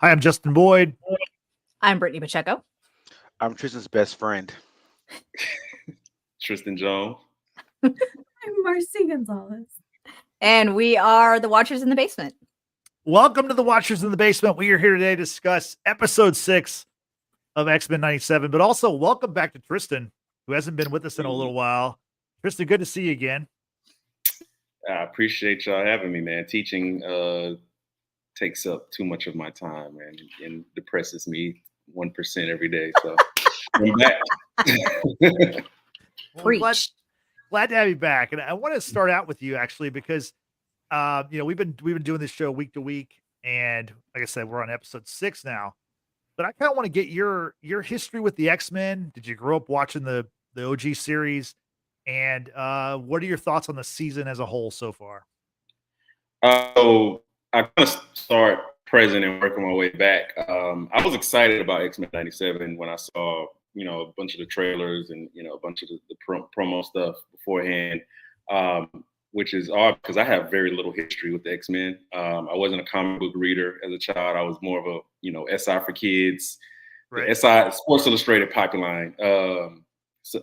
Hi, I'm Justin Boyd. I'm Brittany Pacheco. I'm Tristan's best friend. Tristan Jones. I'm Marcy Gonzalez. And we are the Watchers in the Basement. Welcome to the Watchers in the Basement. We are here today to discuss episode 6 of X-Men 97, but also welcome back to Tristan, who hasn't been with us in a little while. Tristan, good to see you again. I appreciate y'all having me, man. Teaching takes up too much of my time, man, and depresses me 1% every day. So I'm back. Well, glad to have you back. And I want to start out with you actually, because we've been doing this show week to week, and like I said, we're on episode 6 now. But I kind of want to get your history with the X-Men. Did you grow up watching the OG series? And what are your thoughts on the season as a whole so far? So I kind of start present and working my way back. I was excited about X-Men 97 when I saw, a bunch of the trailers and, a bunch of the promo stuff beforehand, which is odd because I have very little history with the X-Men. I wasn't a comic book reader as a child. I was more of a, SI for kids, right. The SI Sports Illustrated pipeline. So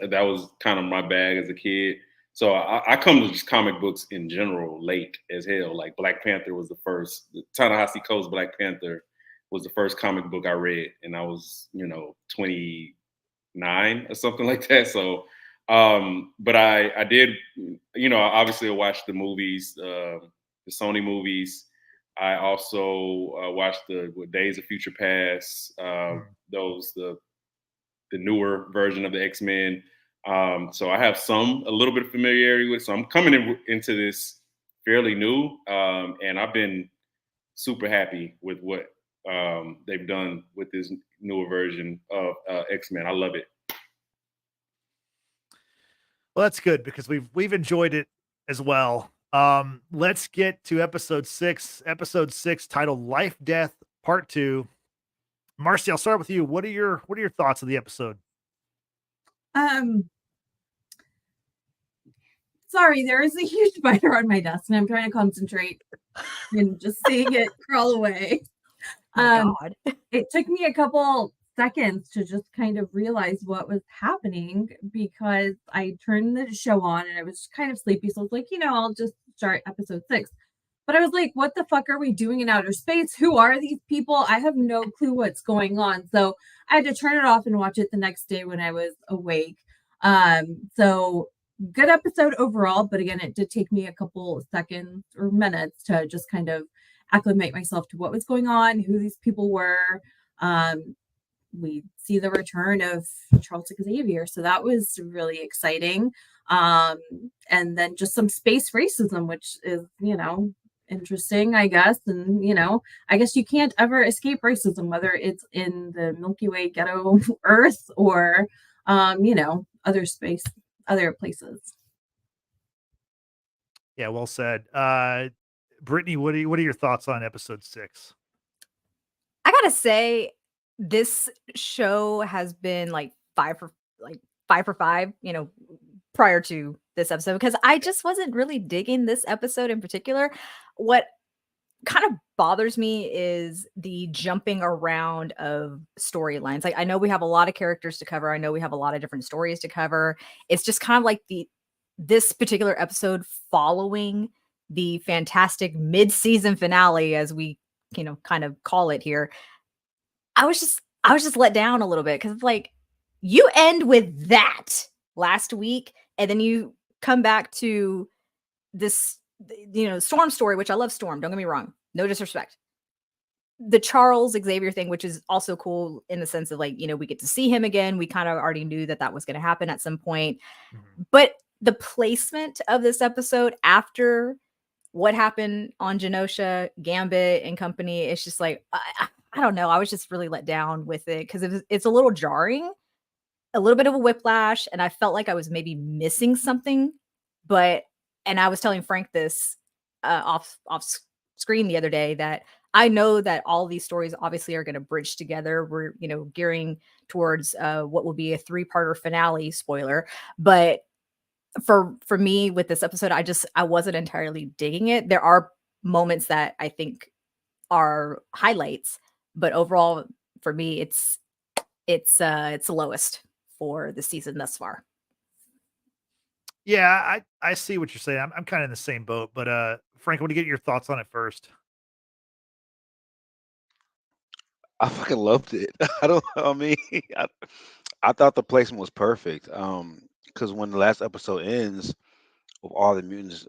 that was kind of my bag as a kid. So I come to just comic books in general late as hell. Like Black Panther was the first. The Ta-Nehisi Coates Black Panther was the first comic book I read, and I was 29 or something like that. So, but I did, obviously I watched the movies, the Sony movies. I also watched the Days of Future Past, the newer version of the X-Men. So I have a little bit of familiarity with it. So I'm coming into this fairly new, and I've been super happy with what they've done with this newer version of X-Men. I love it. Well, that's good because we've enjoyed it as well. Let's get to episode 6. Episode 6 titled Lifedeath Part 2. Marcy, I'll start with you. What are your thoughts of the episode? Sorry, there is a huge spider on my desk, and I'm trying to concentrate and just seeing it crawl away. God. It took me a couple seconds to just kind of realize what was happening because I turned the show on and I was kind of sleepy. So I was like, I'll just start episode 6. But I was like, what the fuck are we doing in outer space? Who are these people? I have no clue what's going on. So I had to turn it off and watch it the next day when I was awake. So good episode overall. But again, it did take me a couple seconds or minutes to just kind of acclimate myself to what was going on, who these people were. We see the return of Charles Xavier. So that was really exciting. And then just some space racism, which is, interesting, I guess. And, I guess you can't ever escape racism, whether it's in the Milky Way ghetto Earth or, other places. Yeah, well said. Brittany, what are your thoughts on episode 6? I gotta say, this show has been like 5 for 5, prior to this episode, because I just wasn't really digging this episode in particular. What kind of bothers me is the jumping around of storylines. Like, I know we have a lot of characters to cover. I know we have a lot of different stories to cover. It's just kind of like this particular episode following the fantastic mid-season finale, as we, kind of call it here. I was just let down a little bit because, like, you end with that last week, and then you come back to this, Storm story, which I love Storm. Don't get me wrong. No disrespect. The Charles Xavier thing, which is also cool in the sense of, like, we get to see him again. We kind of already knew that was going to happen at some point. Mm-hmm. But the placement of this episode after what happened on Genosha, Gambit and company, it's just like, I don't know. I was just really let down with it because it's a little jarring, a little bit of a whiplash. And I felt like I was maybe missing something, and I was telling Frank this off screen the other day that I know that all these stories obviously are going to bridge together. We're, gearing towards what will be a 3-parter finale, spoiler. But for me with this episode, I wasn't entirely digging it. There are moments that I think are highlights, But overall, for me, it's the lowest for the season thus far. Yeah, I see what you're saying. I'm kind of in the same boat, but Frank, I want to get your thoughts on it first. I fucking loved it. I mean, I, I thought the placement was perfect. Because when the last episode ends with all the mutants,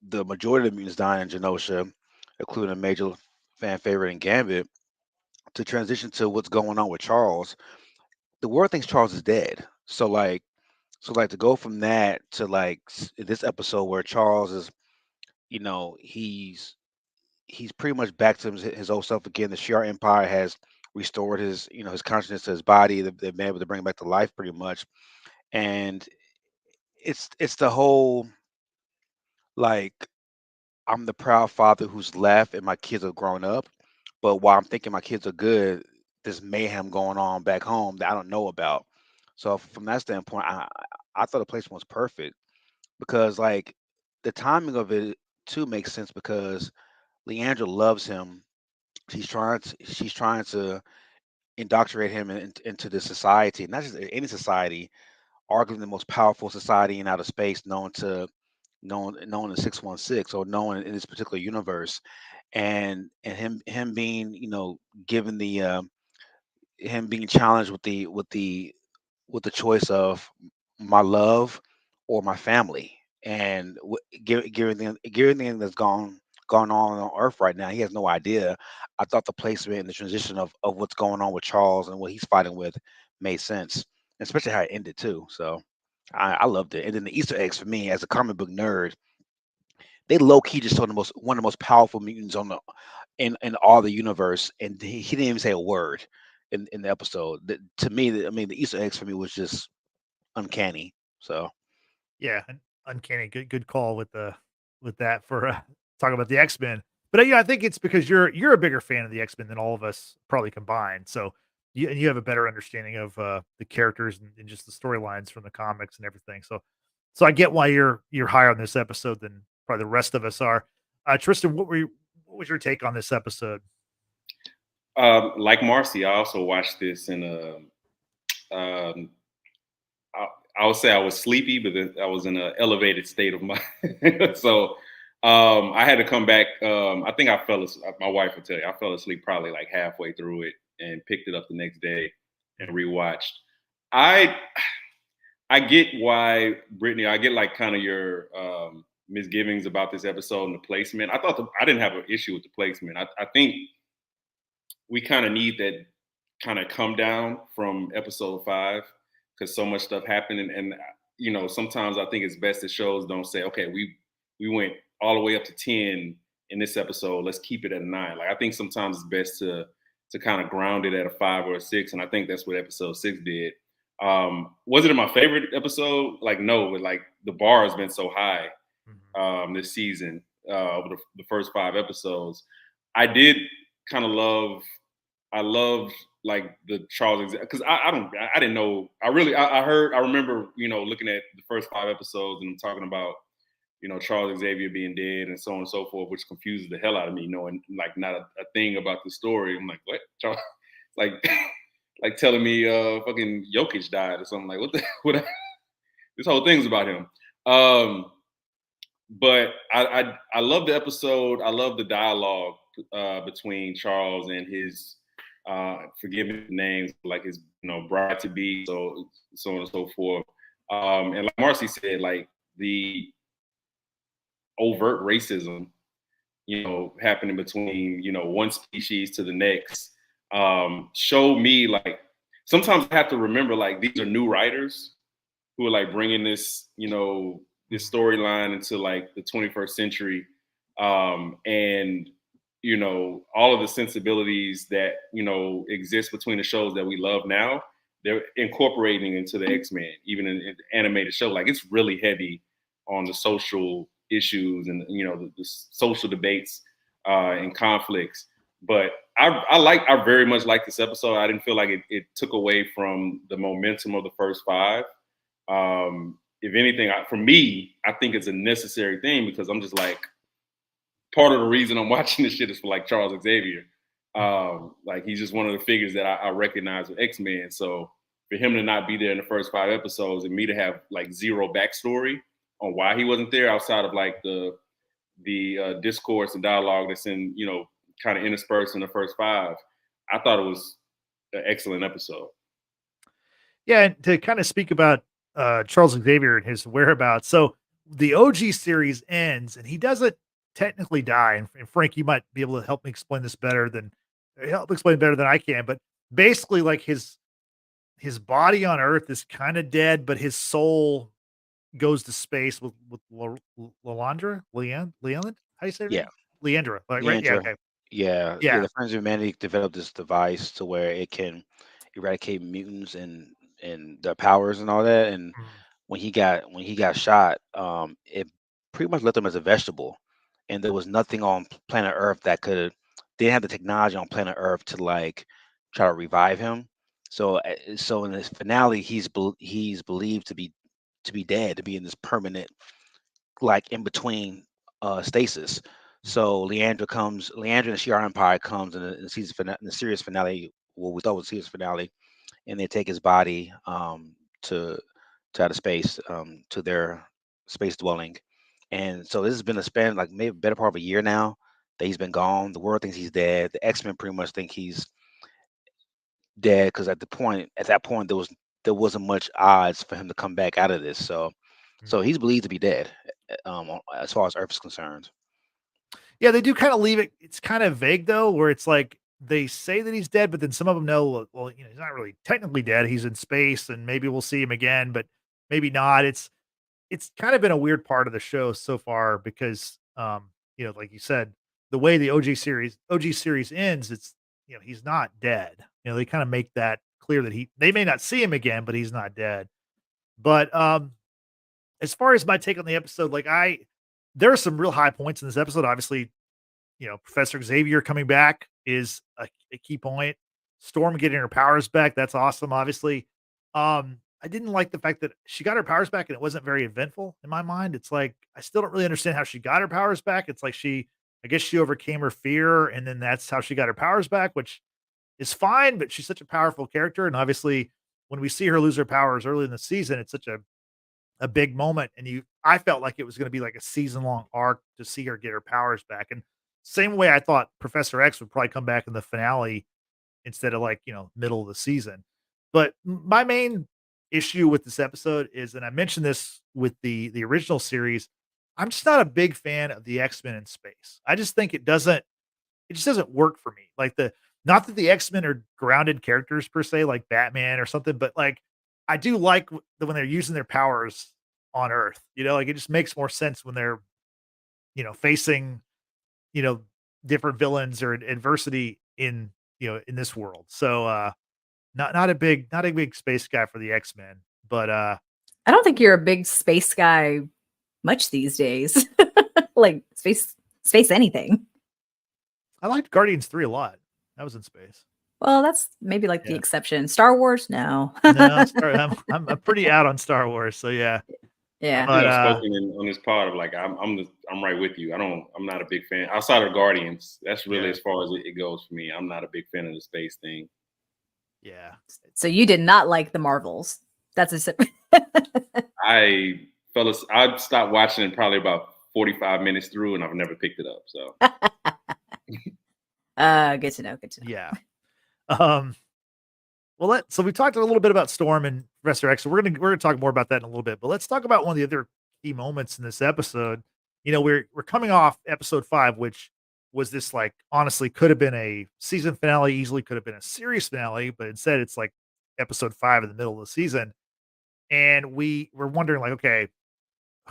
the majority of the mutants dying in Genosha, including a major fan favorite in Gambit, to transition to what's going on with Charles, the world thinks Charles is dead. So like to go from that to this episode where Charles is, he's pretty much back to his old self again. The Shi'ar Empire has restored his consciousness to his body. They've been able to bring him back to life pretty much, and it's the whole like I'm the proud father who's left and my kids are grown up, but while I'm thinking my kids are good, there's mayhem going on back home that I don't know about. So from that standpoint, I thought the placement was perfect because the timing of it too makes sense because Leandra loves him. She's trying to indoctrinate him into this society, not just any society, arguably the most powerful society in outer space, known as 616 or known in this particular universe, and him being given the him being challenged with the choice of my love or my family, and given that's gone on Earth right now, he has no idea. I thought the placement and the transition of what's going on with Charles and what he's fighting with made sense, especially how it ended too. So I loved it. And then the Easter eggs for me as a comic book nerd, they low key just showed one of the most powerful mutants in all the universe, and he didn't even say a word in the episode. To me, I mean, the Easter eggs for me was just uncanny. So Yeah, uncanny. Good call with that for talking about the X-Men. But yeah, I think it's because you're a bigger fan of the X-Men than all of us probably combined. So you have a better understanding of the characters and just the storylines from the comics and everything. So I get why you're higher on this episode than probably the rest of us are. Tristan, what was your take on this episode? Like Marcy, I also watched this in a. Um, I would say I was sleepy, but then I was in an elevated state of mind. So I had to come back. I think I fell asleep. My wife would tell you I fell asleep probably like halfway through it and picked it up the next day and rewatched. I I get why Brittany. I get like kind of your misgivings about this episode and the placement. I didn't have an issue with the placement. I think we kind of need that kind of come down from episode 5 because so much stuff happened, and sometimes I think it's best that shows don't say, okay, we went all the way up to 10 in this episode, let's keep it at a 9. Like I think sometimes it's best to kind of ground it at a 5 or a 6, and I think that's what episode 6 did. Was it my favorite episode? Like no, but like the bar has been so high this season over the first 5 episodes. I did kind of love. I loved like the Charles because I didn't know. I remember looking at the first 5 episodes and talking about Charles Xavier being dead and so on and so forth, which confuses the hell out of me, knowing like not a thing about the story. I'm like, what? Charles, like like telling me fucking Jokic died or something. Like what? This whole thing's about him. But I love the episode. I love the dialogue between Charles and his forgive me the names, like his bride to be, so on and so forth. And like Marcy said, like the overt racism, happening between one species to the next, show me like sometimes I have to remember like these are new writers who are like bringing this this storyline into like the 21st century, and all of the sensibilities that exist between the shows that we love now, they're incorporating into the X-Men, even in the animated show. Like it's really heavy on the social issues and the social debates and conflicts. But I very much like this episode. I didn't feel like it took away from the momentum of the first 5. If anything, for me, I think it's a necessary thing because I'm just like, part of the reason I'm watching this shit is for like Charles Xavier. Like he's just one of the figures that I recognize with X-Men. So for him to not be there in the first 5 episodes and me to have like zero backstory on why he wasn't there outside of like the discourse and dialogue that's in, kind of interspersed in the first 5, I thought it was an excellent episode. Yeah, and to kind of speak about Charles Xavier and his whereabouts. So the OG series ends, and he doesn't technically die. And Frank, you might be able to help me explain this better than I can. But basically, like his body on Earth is kind of dead, but his soul goes to space with Leandra, Leland. How do you say her Yeah, name? Leandra, right? Yeah, Leandra. okay, Yeah, yeah. the Friends of Humanity developed this device to where it can eradicate mutants and their powers and all that. And Mhm. when he got shot, it pretty much left him as a vegetable, and there was nothing on planet Earth that could. They didn't have the technology on planet Earth to like try to revive him. So in this finale, he's believed to be dead, to be in this permanent like in between stasis. So Leandra and the Shi'ar Empire comes in the in the series finale, what we thought was the series finale, and they take his body to outer space, to their space dwelling. And so this has been a span like maybe better part of a year now that he's been gone. The world thinks he's dead. The X-Men pretty much think he's dead because at that point there wasn't much odds for him to come back out of this. So he's believed to be dead, as far as Earth is concerned. Yeah, they do kind of leave it. It's kind of vague though, where it's like they say that he's dead, but then some of them know, well, he's not really technically dead. He's in space, and maybe we'll see him again, but maybe not. It's kind of been a weird part of the show so far because, like you said, the way the OG series ends, it's he's not dead. They kind of make that clear that they may not see him again, but he's not dead. But as far as my take on the episode, there are some real high points in this episode. Obviously, Professor Xavier coming back is a key point. Storm getting her powers back, that's awesome, obviously. I didn't like the fact that she got her powers back and it wasn't very eventful in my mind. It's like, I still don't really understand how she got her powers back. It's like I guess she overcame her fear and then that's how she got her powers back, which is fine, but she's such a powerful character. And obviously, when we see her lose her powers early in the season, it's such a big moment. And I felt like it was going to be like a season long arc to see her get her powers back. And same way I thought Professor X would probably come back in the finale instead of like, middle of the season. But my main issue with this episode is, and I mentioned this with the original series, I'm just not a big fan of the X-Men in space. I just think it just doesn't work for me. Like not that the X-Men are grounded characters per se, like Batman or something, but like I do like when they're using their powers on Earth. Like it just makes more sense when they're, facing, you know, different villains or adversity in this world. So not a big space guy for the X-Men, but I don't think you're a big space guy much these days. Like space anything. I liked Guardians 3 a lot. That was in space. Well, that's maybe like the Yeah. exception. Star Wars, no. No, I'm pretty out on Star Wars, so yeah. Yeah. But I've spoken on this part of like I'm right with you. I'm not a big fan outside of Guardians. That's really Yeah. as far as it goes for me. I'm not a big fan of the space thing. Yeah. So you did not like the Marvels. That's a I stopped watching it probably about 45 minutes through, and I've never picked it up. So good to know. Good to know. Yeah. Well, so we talked a little bit about Storm and Professor X. So we're gonna talk more about that in a little bit. But let's talk about one of the other key moments in this episode. We're coming off episode 5, which was this like honestly could have been a season finale, easily could have been a series finale, but instead it's like episode 5 in the middle of the season. And we were wondering, like, okay,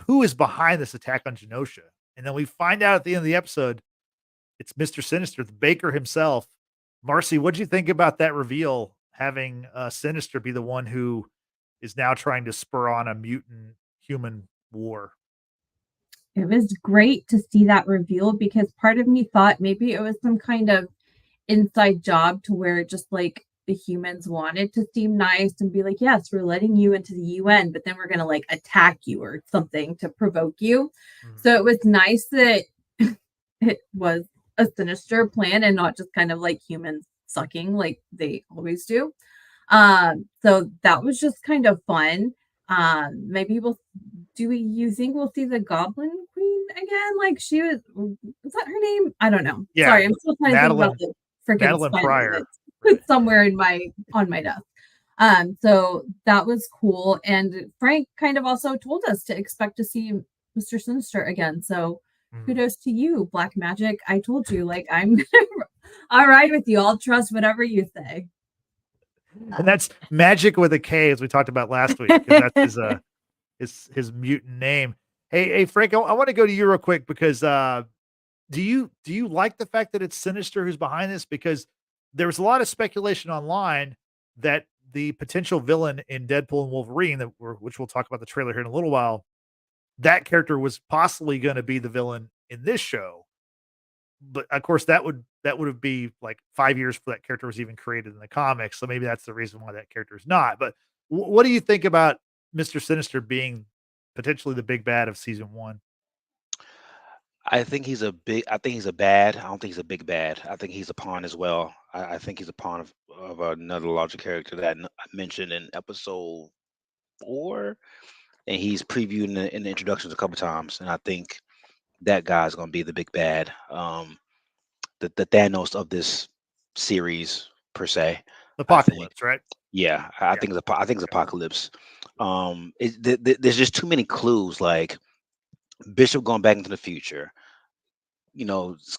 who is behind this attack on Genosha? And then we find out at the end of the episode, it's Mr. Sinister, the Baker himself. Marcy, what do you think about that reveal, having Sinister be the one who is now trying to spur on a mutant human war? It was great to see that reveal because part of me thought maybe it was some kind of inside job to where just like the humans wanted to seem nice and be like, yes, we're letting you into the UN, but then we're going to like attack you or something to provoke you. Mhm. So it was nice that it was a sinister plan and not just kind of like humans sucking like they always do. So that was just kind of fun. Maybe you think we'll see the Goblin Queen again? Like she was that her name? I don't know. Yeah, Sorry, I'm still trying to think about the freaking Madeline spine Pryor. that's Right. somewhere on my desk. So that was cool. And Frank kind of also told us to expect to see Mr. Sinister again. So kudos to you, Black Magic. I told you, like, I'll ride with you. I'll trust whatever you say. And that's Magic with a K, as we talked about last week, because that's his mutant name. Hey, Frank, I want to go to you real quick because do you like the fact that it's Sinister who's behind this? Because there was a lot of speculation online that the potential villain in Deadpool and Wolverine, which we'll talk about the trailer here in a little while, that character was possibly going to be the villain in this show. But of course, that would be like 5 years before that character was even created in the comics. So maybe that's the reason why that character is not. But what do you think about Mr. Sinister being potentially the big bad of season 1? I think he's a bad. I don't think he's a big bad. I think he's a pawn as well. I think he's a pawn of another larger character that I mentioned in episode 4, and he's previewed in the introductions a couple times. And I think that guy's going to be the big bad, the Thanos of this series per se. Apocalypse, right? Yeah, I think it's Apocalypse. There's just too many clues, like Bishop going back into the future.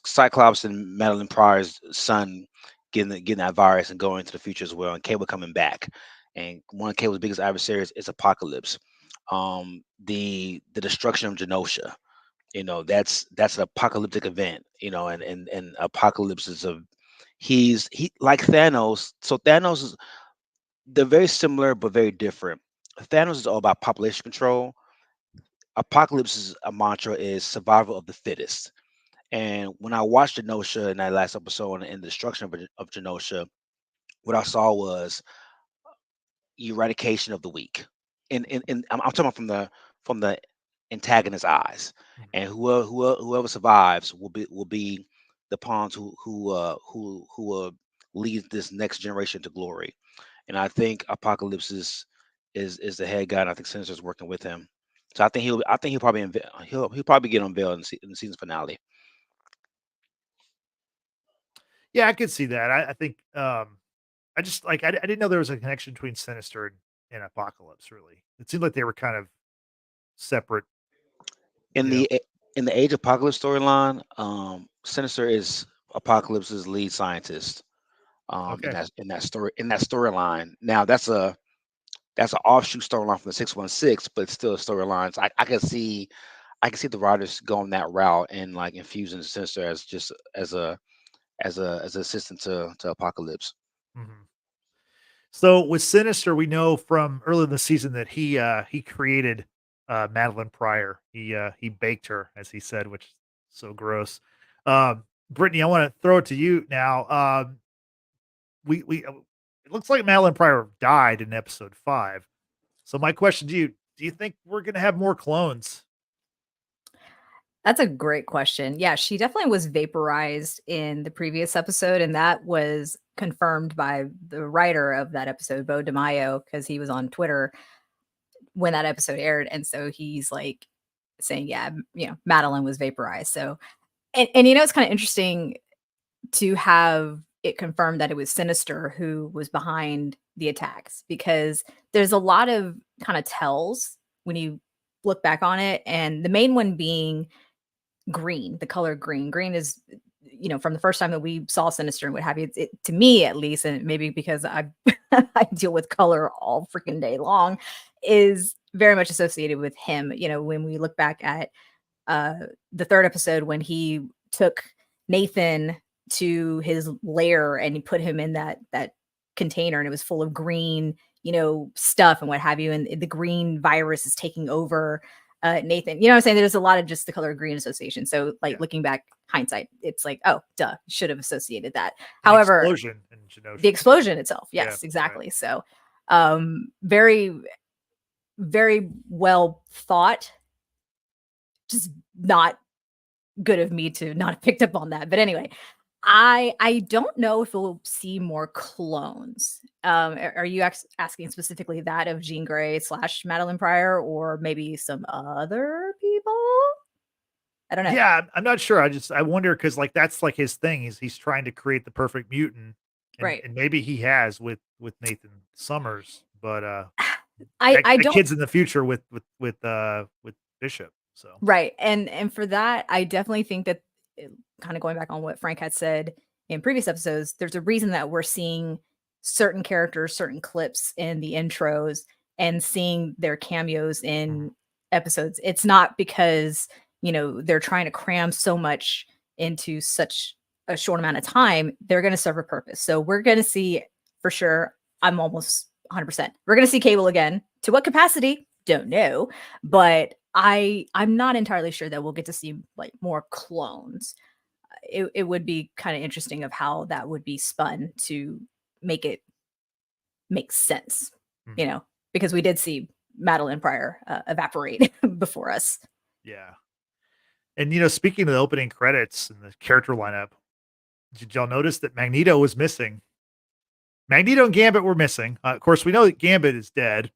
Cyclops and Madeline Pryor's son getting that virus and going into the future as well, and Cable coming back. And one of Cable's biggest adversaries is Apocalypse. The destruction of Genosha. That's an apocalyptic event. And Apocalypse is he like Thanos. So Thanos is they're very similar but very different. Thanos is all about population control. Apocalypse's mantra is survival of the fittest. And when I watched Genosha in that last episode and the destruction of Genosha, what I saw was eradication of the weak. And I'm talking about from the antagonist's eyes. And whoever survives will be the pawns who lead this next generation to glory. And I think Apocalypse is the head guy, and I think Sinister's working with him. So I think he'll probably get unveiled in the season finale. Yeah, I could see that. I think I just like I didn't know there was a connection between Sinister and Apocalypse. Really, it seemed like they were kind of separate. In you know. in the Age of Apocalypse storyline, Sinister is Apocalypse's lead scientist. Okay. In that storyline. Now that's an offshoot storyline from the 616, but it's still a storyline. So I can see the writers going that route and like infusing Sinister as just as an assistant to Apocalypse. Mhm. So with Sinister, we know from earlier in the season that he created Madeline Pryor. He baked her, as he said, which is so gross. Brittany, I want to throw it to you now. We it looks like Madeline Pryor died in episode 5. So my question to you: do you think we're going to have more clones? That's a great question. Yeah, she definitely was vaporized in the previous episode, and that was confirmed by the writer of that episode, Bo DeMaio, because he was on Twitter when that episode aired, and so he's like saying, "Yeah, Madeline was vaporized." So, and it's kind of interesting to have it confirmed that it was Sinister who was behind the attacks, because there's a lot of kind of tells when you look back on it, and the main one being green, the color green. Green is, from the first time that we saw Sinister and what have you, it to me at least, and maybe because I I deal with color all freaking day long, is very much associated with him. When we look back at the third episode, when he took Nathan to his lair and he put him in that container, and it was full of green, stuff and what have you, and the green virus is taking over Nathan. You know what I'm saying? There's a lot of just the color green association. So like looking back, hindsight, it's like, oh, duh, should have associated that. However, the explosion itself. Yes, exactly. Right. So very, very well thought, just not good of me to not have picked up on that. But anyway, I don't know if we'll see more clones. Are you asking specifically that of Jean Grey / Madeline Pryor, or maybe some other people? I don't know. Yeah, I'm not sure. I wonder because like that's like his thing. He's trying to create the perfect mutant, Right. and maybe he has with Nathan Summers, but I that don't kid's in the future with Bishop. So Right. And for that, I definitely think that kind of going back on what Frank had said in previous episodes, there's a reason that we're seeing certain characters, certain clips in the intros and seeing their cameos in episodes. It's not because, they're trying to cram so much into such a short amount of time. They're going to serve a purpose. So we're going to see for sure. I'm almost 100%. We're going to see Cable again. To what capacity? Don't know. But I'm not entirely sure that we'll get to see like more clones. It would be kind of interesting of how that would be spun to make it make sense, because we did see Madeline Pryor evaporate before us. yeah. And speaking of the opening credits and the character lineup, did y'all notice that Magneto was missing? Magneto and Gambit were missing. Of course, we know that Gambit is dead.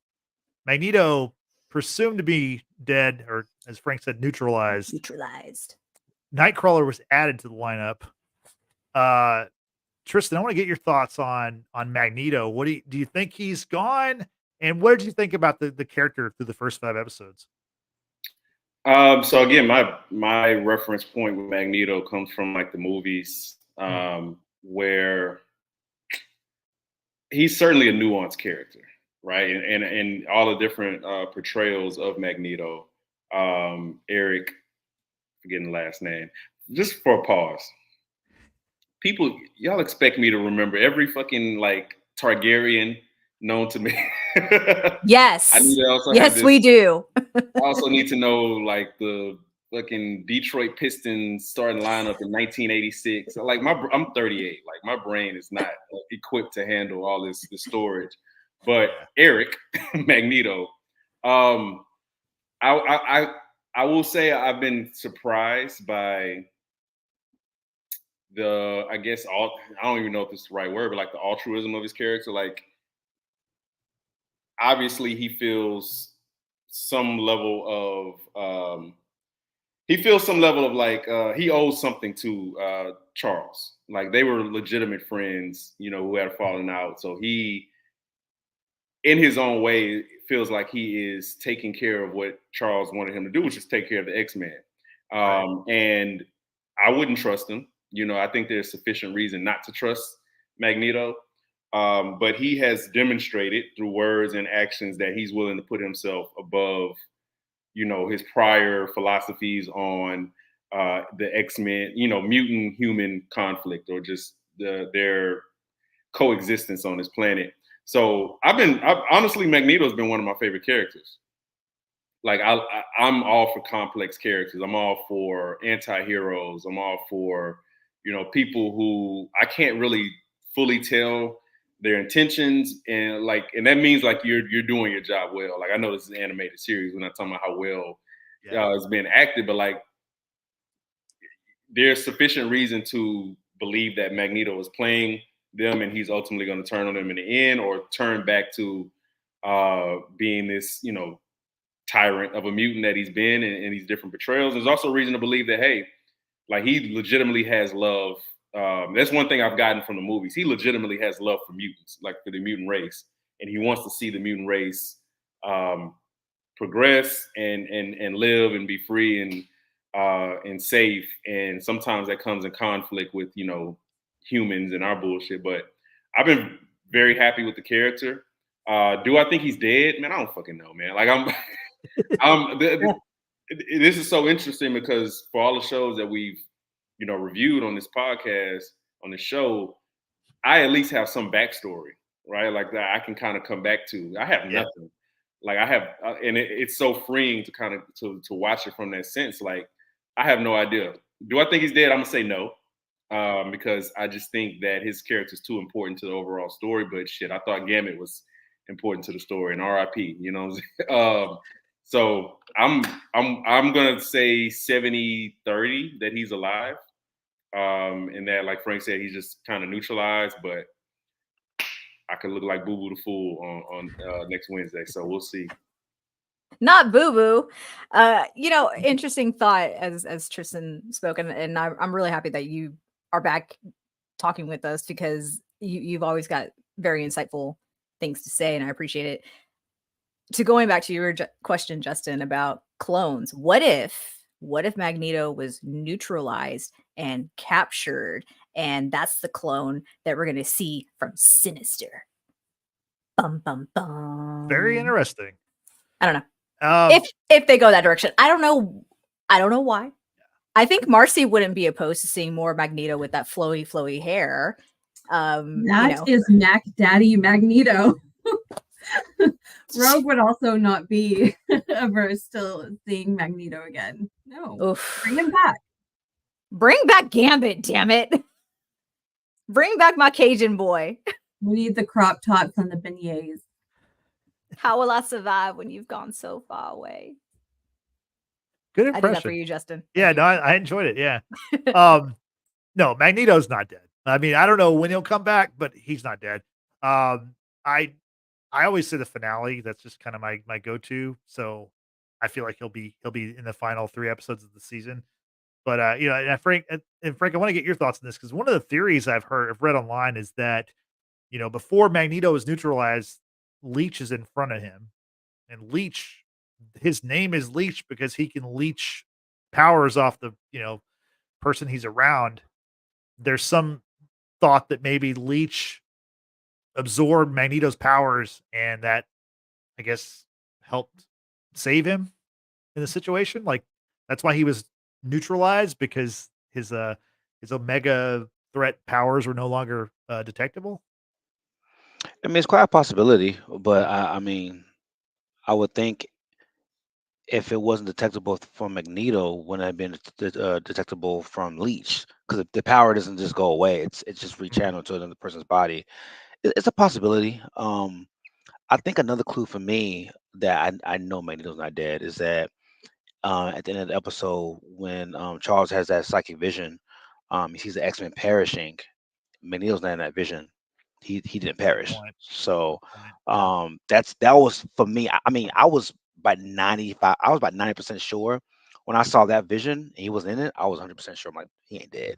Magneto presumed to be dead, or as Frank said, neutralized. Nightcrawler was added to the lineup. Tristan, I want to get your thoughts on Magneto. What do you think he's gone? And what did you think about the character through the first 5 episodes? So again, my reference point with Magneto comes from like the movies, where he's certainly a nuanced character, right? And all the different portrayals of Magneto. Eric, forgetting the last name. Just for a pause. People, y'all expect me to remember every fucking like Targaryen known to me. Yes. I need to also yes, we do. I also need to know like the fucking Detroit Pistons starting lineup in 1986. Like I'm 38. Like my brain is not equipped to handle all this storage. But Eric Magneto, I will say I've been surprised by I don't even know if this is the right word, but like the altruism of his character. Like obviously he feels some level of like he owes something to Charles. Like they were legitimate friends, who had fallen out. So he, in his own way, feels like he is taking care of what Charles wanted him to do, which is take care of the X-Men. And I wouldn't trust him. I think there's sufficient reason not to trust Magneto. But he has demonstrated through words and actions that he's willing to put himself above, his prior philosophies on the X-Men, mutant human conflict, or just their coexistence on this planet. So honestly, Magneto's been one of my favorite characters. Like I'm all for complex characters. I'm all for anti-heroes. I'm all for, people who I can't really fully tell their intentions, and that means like you're doing your job well. Like I know this is an animated series. We're not talking about how well it's been acted, but like there's sufficient reason to believe that Magneto is playing them, and he's ultimately going to turn on them in the end, or turn back to being this, tyrant of a mutant that he's been in these different portrayals. There's also reason to believe that, hey, like he legitimately has love. That's one thing I've gotten from the movies. He legitimately has love for mutants, like for the mutant race, and he wants to see the mutant race progress and live and be free and safe. And sometimes that comes in conflict with humans and our bullshit. But I've been very happy with the character. Do I think he's dead? Man, I don't fucking know, man. Like this is so interesting because for all the shows that we've reviewed on this podcast, on the show, I at least have some backstory, right? Like that I can kind of come back to. I have nothing. Like I have, and it's so freeing to kind of to watch it from that sense. Like I have no idea. Do I think he's dead? I'm gonna say no, because I just think that his character is too important to the overall story. But shit, I thought Gambit was important to the story, and R.I.P. So I'm gonna say 70-30 that he's alive. And that, like Frank said, he's just kind of neutralized, but I could look like Boo Boo the Fool on next Wednesday. So we'll see. Not Boo Boo. Interesting thought as Tristan spoke, and I'm really happy that you are back talking with us because you've always got very insightful things to say, and I appreciate it. To going back to your question, Justin, about clones, what if Magneto was neutralized and captured, and that's the clone that we're going to see from Sinister? Bum bum bum. Very interesting. I don't know. If they go that direction, I don't know why. I think Marcy wouldn't be opposed to seeing more Magneto with that flowy hair. That is Mac Daddy Magneto. Rogue would also not be averse to seeing Magneto again. No. Oof. Bring him back. Bring back Gambit, damn it. Bring back my Cajun boy. We need the crop tops and the beignets. How will I survive when you've gone so far away? Good I impression. did that for you, Justin. Yeah, no, I enjoyed it. Yeah. No, Magneto's not dead. I mean, I don't know when he'll come back, but he's not dead. I always say the finale. That's just kind of my go-to. So I feel like he'll be in the final 3 episodes of the season. But and Frank, I want to get your thoughts on this because one of the theories I've read online is that before Magneto is neutralized, Leech is in front of him, and Leech, his name is Leech because he can leech powers off the person he's around. There's some thought that maybe Leech absorbed Magneto's powers and that I guess helped save him in the situation. Like that's why he was neutralized because his Omega threat powers were no longer detectable. I mean, it's quite a possibility, but I mean, I would think if it wasn't detectable from Magneto, wouldn't it have been detectable from Leech? Because the power doesn't just go away; it's just rechanneled to another person's body. It's a possibility. I think another clue for me that I know Magneto's not dead is that at the end of the episode when Charles has that psychic vision, he sees the X-Men perishing. Magneto's not in that vision. He didn't perish. Point. So Yeah. that was for me. I mean, I was about 95. I was about 90% sure when I saw that vision and he was in it. I was 100% sure. I'm like, he ain't dead.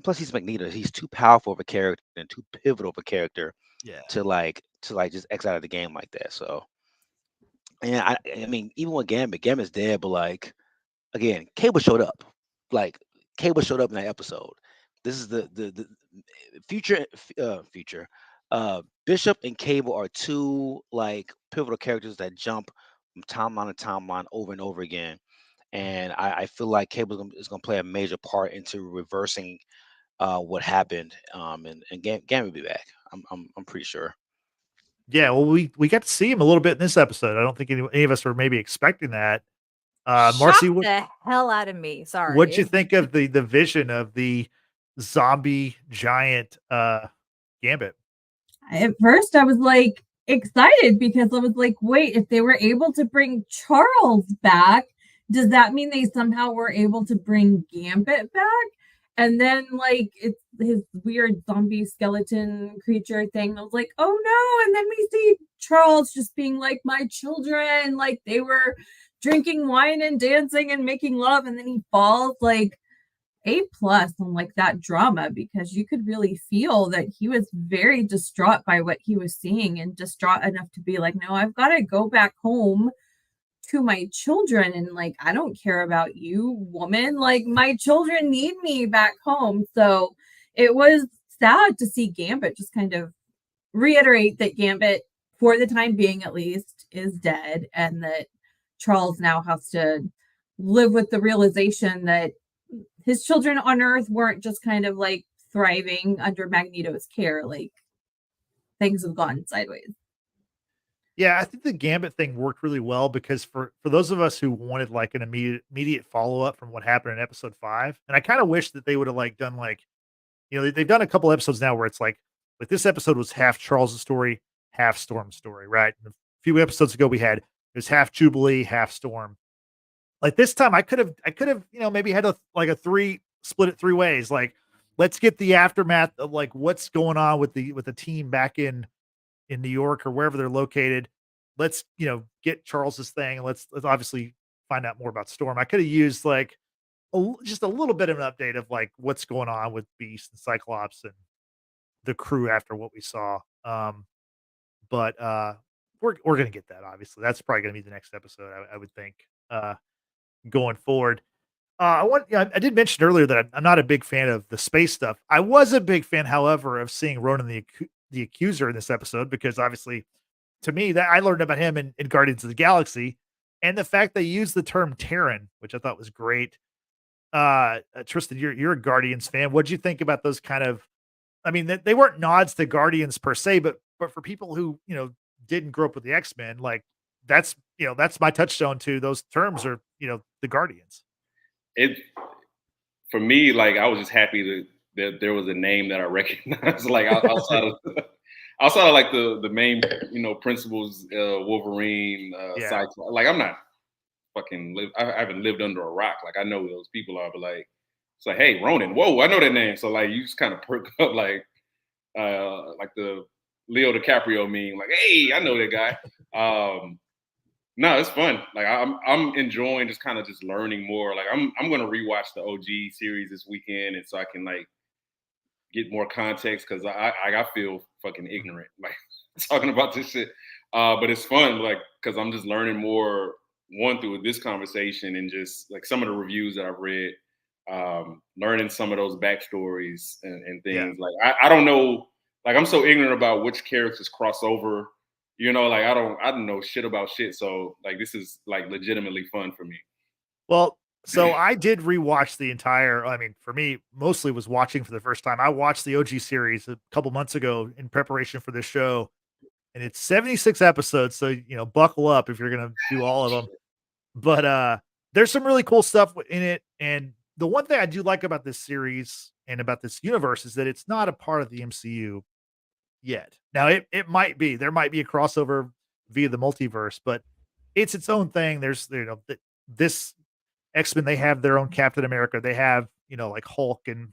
Plus, he's Magneto. He's too powerful of a character and too pivotal of a character Yeah. to just X out of the game like that. So, and I mean, even with Gambit's dead, but like again, Cable showed up. Like Cable showed up in that episode. This is the future. Bishop and Cable are two like pivotal characters that jump from timeline to timeline over and over again, and I feel like Cable is going to play a major part into reversing what happened. And Gambit will be back. I'm pretty sure. Yeah, well, we got to see him a little bit in this episode. I don't think any of us were maybe expecting that. Marcy, Shock the hell out of me. Sorry. what'd you think of the vision of the zombie giant Gambit? At first, I was like excited because I was like, wait, if they were able to bring Charles back, does that mean they somehow were able to bring Gambit back? And then, like, it's his weird zombie skeleton creature thing. I was like, oh no. And then we see Charles just being like, my children, like they were drinking wine and dancing and making love. And then he falls. Like, A+ on like that drama because you could really feel that he was very distraught by what he was seeing and distraught enough to be like, no, I've got to go back home to my children and like I don't care about you, woman. Like my children need me back home. So it was sad to see Gambit just kind of reiterate that Gambit, for the time being at least, is dead and that Charles now has to live with the realization that his children on Earth weren't just kind of like thriving under Magneto's care. Like things have gone sideways. Yeah, I think the Gambit thing worked really well because for those of us who wanted like an immediate follow up from what happened in episode 5, and I kind of wish that they would have like done like, they've done a couple episodes now where it's like this episode was half Charles' story, half Storm's story, right? And a few episodes ago we had it was half Jubilee, half Storm. Like this time I could have, maybe had split it 3 ways. Like, let's get the aftermath of like what's going on with the team back in New York or wherever they're located. Let's, get Charles's thing, and let's obviously find out more about Storm. I could have used like just a little bit of an update of like what's going on with Beast and Cyclops and the crew after what we saw. But we're gonna get that. Obviously, that's probably gonna be the next episode. I would think going forward. I did mention earlier that I'm not a big fan of the space stuff. I was a big fan, however, of seeing Ronan the Accuser in this episode, because obviously, to me, that I learned about him in Guardians of the Galaxy, and the fact they used the term Terran, which I thought was great. Tristan, you're a Guardians fan. What'd you think about those kind of? I mean, they weren't nods to Guardians per se, but for people who didn't grow up with the X-Men, like that's my touchstone to those terms are the Guardians. It for me, like I was just happy that there was a name that I recognized, like outside of like the main principals, Wolverine, Yeah. Cyclops. Like I'm not I haven't lived under a rock. Like I know who those people are, but like it's like, hey, Ronan, whoa, I know that name. So like you just kind of perk up like the Leo DiCaprio meme, like, hey, I know that guy. No, it's fun. Like I'm enjoying just kind of just learning more. Like I'm gonna rewatch the OG series this weekend, and so I can like get more context, because I feel fucking ignorant like talking about this shit. But it's fun, like, because I'm just learning more through this conversation and just like some of the reviews that I've read, learning some of those backstories and things. Yeah. Like I don't know, like I'm so ignorant about which characters cross over. Like I don't know shit about shit. So like this is like legitimately fun for me. Well, so I did rewatch the entire. I mean, for me, mostly was watching for the first time. I watched the OG series a couple months ago in preparation for this show, and it's 76 episodes. So buckle up if you're gonna do all of them. But there's some really cool stuff in it. And the one thing I do like about this series and about this universe is that it's not a part of the MCU yet. Now it might be. There might be a crossover via the multiverse, but it's its own thing. There's this X-Men, they have their own Captain America. They have, like Hulk and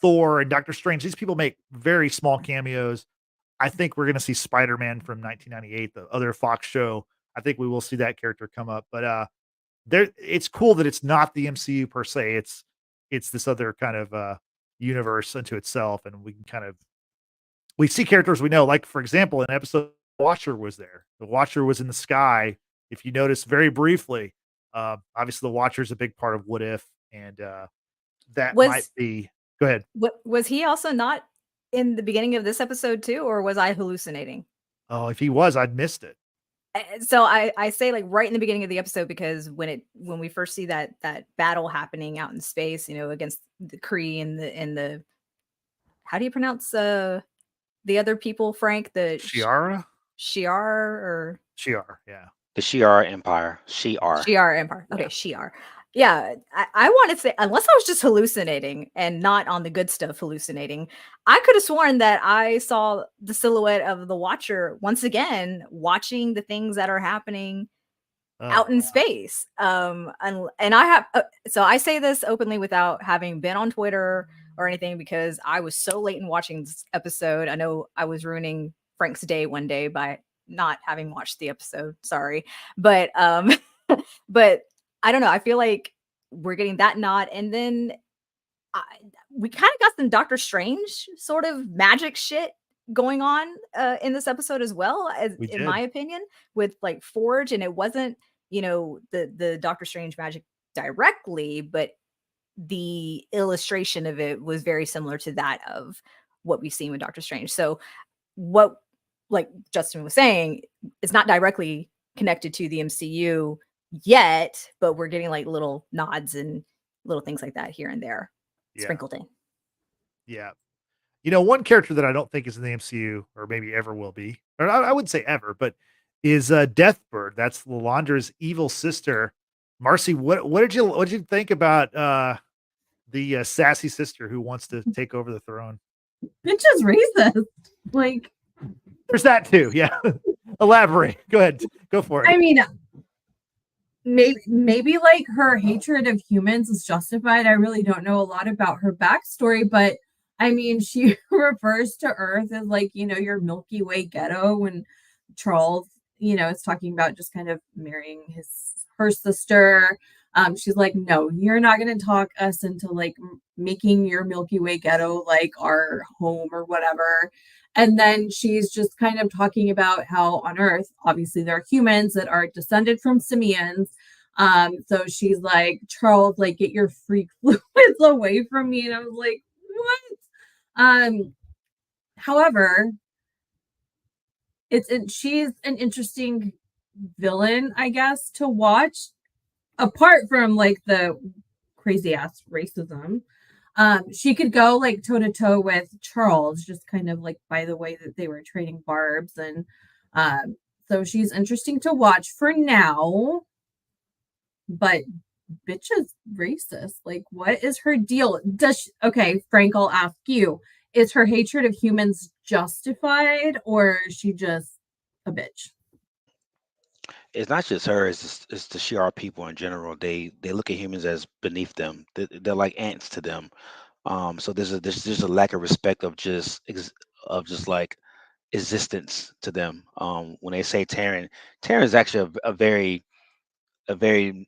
Thor and Doctor Strange. These people make very small cameos. I think we're going to see Spider-Man from 1998, the other Fox show. I think we will see that character come up, but it's cool that it's not the MCU per se. It's this other kind of universe unto itself, and we can we see characters we know. Like, for example, in episode, the Watcher was there. The Watcher was in the sky. If you notice very briefly, obviously the Watcher is a big part of What If, and that might be. Go ahead. Was he also not in the beginning of this episode too, or was I hallucinating? Oh, if he was, I'd missed it. So I say like right in the beginning of the episode, because when we first see that battle happening out in space, against the Kree and the how do you pronounce the other people, Frank? The Shiara? Shiar, yeah. The Shi'ar Empire. Shi'ar Empire. Okay, Yeah. Shi'ar. Yeah, I want to say, unless I was just hallucinating and not on the good stuff hallucinating, I could have sworn that I saw the silhouette of the Watcher once again, watching the things that are happening out in space. And I have, so I say this openly without having been on Twitter or anything, because I was so late in watching this episode. I know I was ruining Frank's day one day by not having watched the episode. Sorry, but but I don't know. I feel like we're getting that nod, and then we kind of got some Doctor Strange sort of magic shit going on in this episode as well, in my opinion, with like Forge, and it wasn't the Doctor Strange magic directly, but the illustration of it was very similar to that of what we've seen with Doctor Strange. So what, like Justin was saying, it's not directly connected to the MCU yet, but we're getting like little nods and little things like that here and there sprinkled in. Yeah. One character that I don't think is in the MCU, or maybe ever will be, or I wouldn't say ever, but is Deathbird. That's Lilandra's evil sister. Marcy, what did you think about the sassy sister who wants to take over the throne? Bitch is racist. Like, there's that too. Yeah. Elaborate. Go ahead. Go for it. I mean, maybe like her hatred of humans is justified. I really don't know a lot about her backstory, but I mean, she refers to Earth as like, your Milky Way ghetto when Charles, is talking about just kind of marrying her sister. She's like, no, you're not going to talk us into like making your Milky Way ghetto like our home or whatever. And then she's just kind of talking about how on Earth, obviously, there are humans that are descended from simians. So she's like, Charles, like, get your freak fluids away from me. And I was like, what? However, she's an interesting villain, I guess, to watch, apart from like the crazy ass racism. She could go like toe to toe with Charles, just kind of like by the way that they were trading barbs, and so she's interesting to watch for now. But bitch is racist. Like, what is her deal? Okay, Frank, I'll ask you: is her hatred of humans justified, or is she just a bitch? It's not just her; it's the Shi'ar people in general. They look at humans as beneath them. They're like ants to them. So there's just a lack of respect of just like existence to them. When they say Terran, Terran is actually a very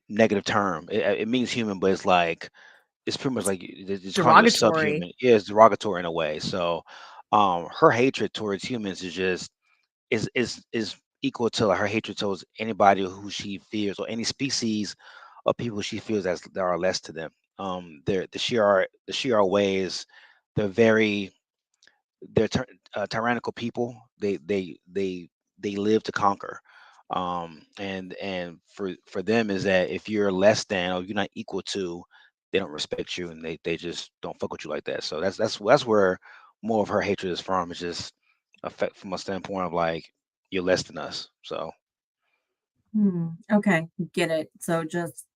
negative term. It means human, but it's pretty much like it's calling you a Derogatory. subhuman. Yeah, it's derogatory in a way. So, her hatred towards humans is equal to her hatred towards anybody who she fears or any species of people she feels as that are less to them. The Shi'ar ways, they're very tyrannical people. They live to conquer. And for them is that if you're less than or you're not equal to, they don't respect you and they just don't fuck with you like that. So that's where more of her hatred is from. It's just affect from a standpoint of like you're less than us. So Okay, get it. So just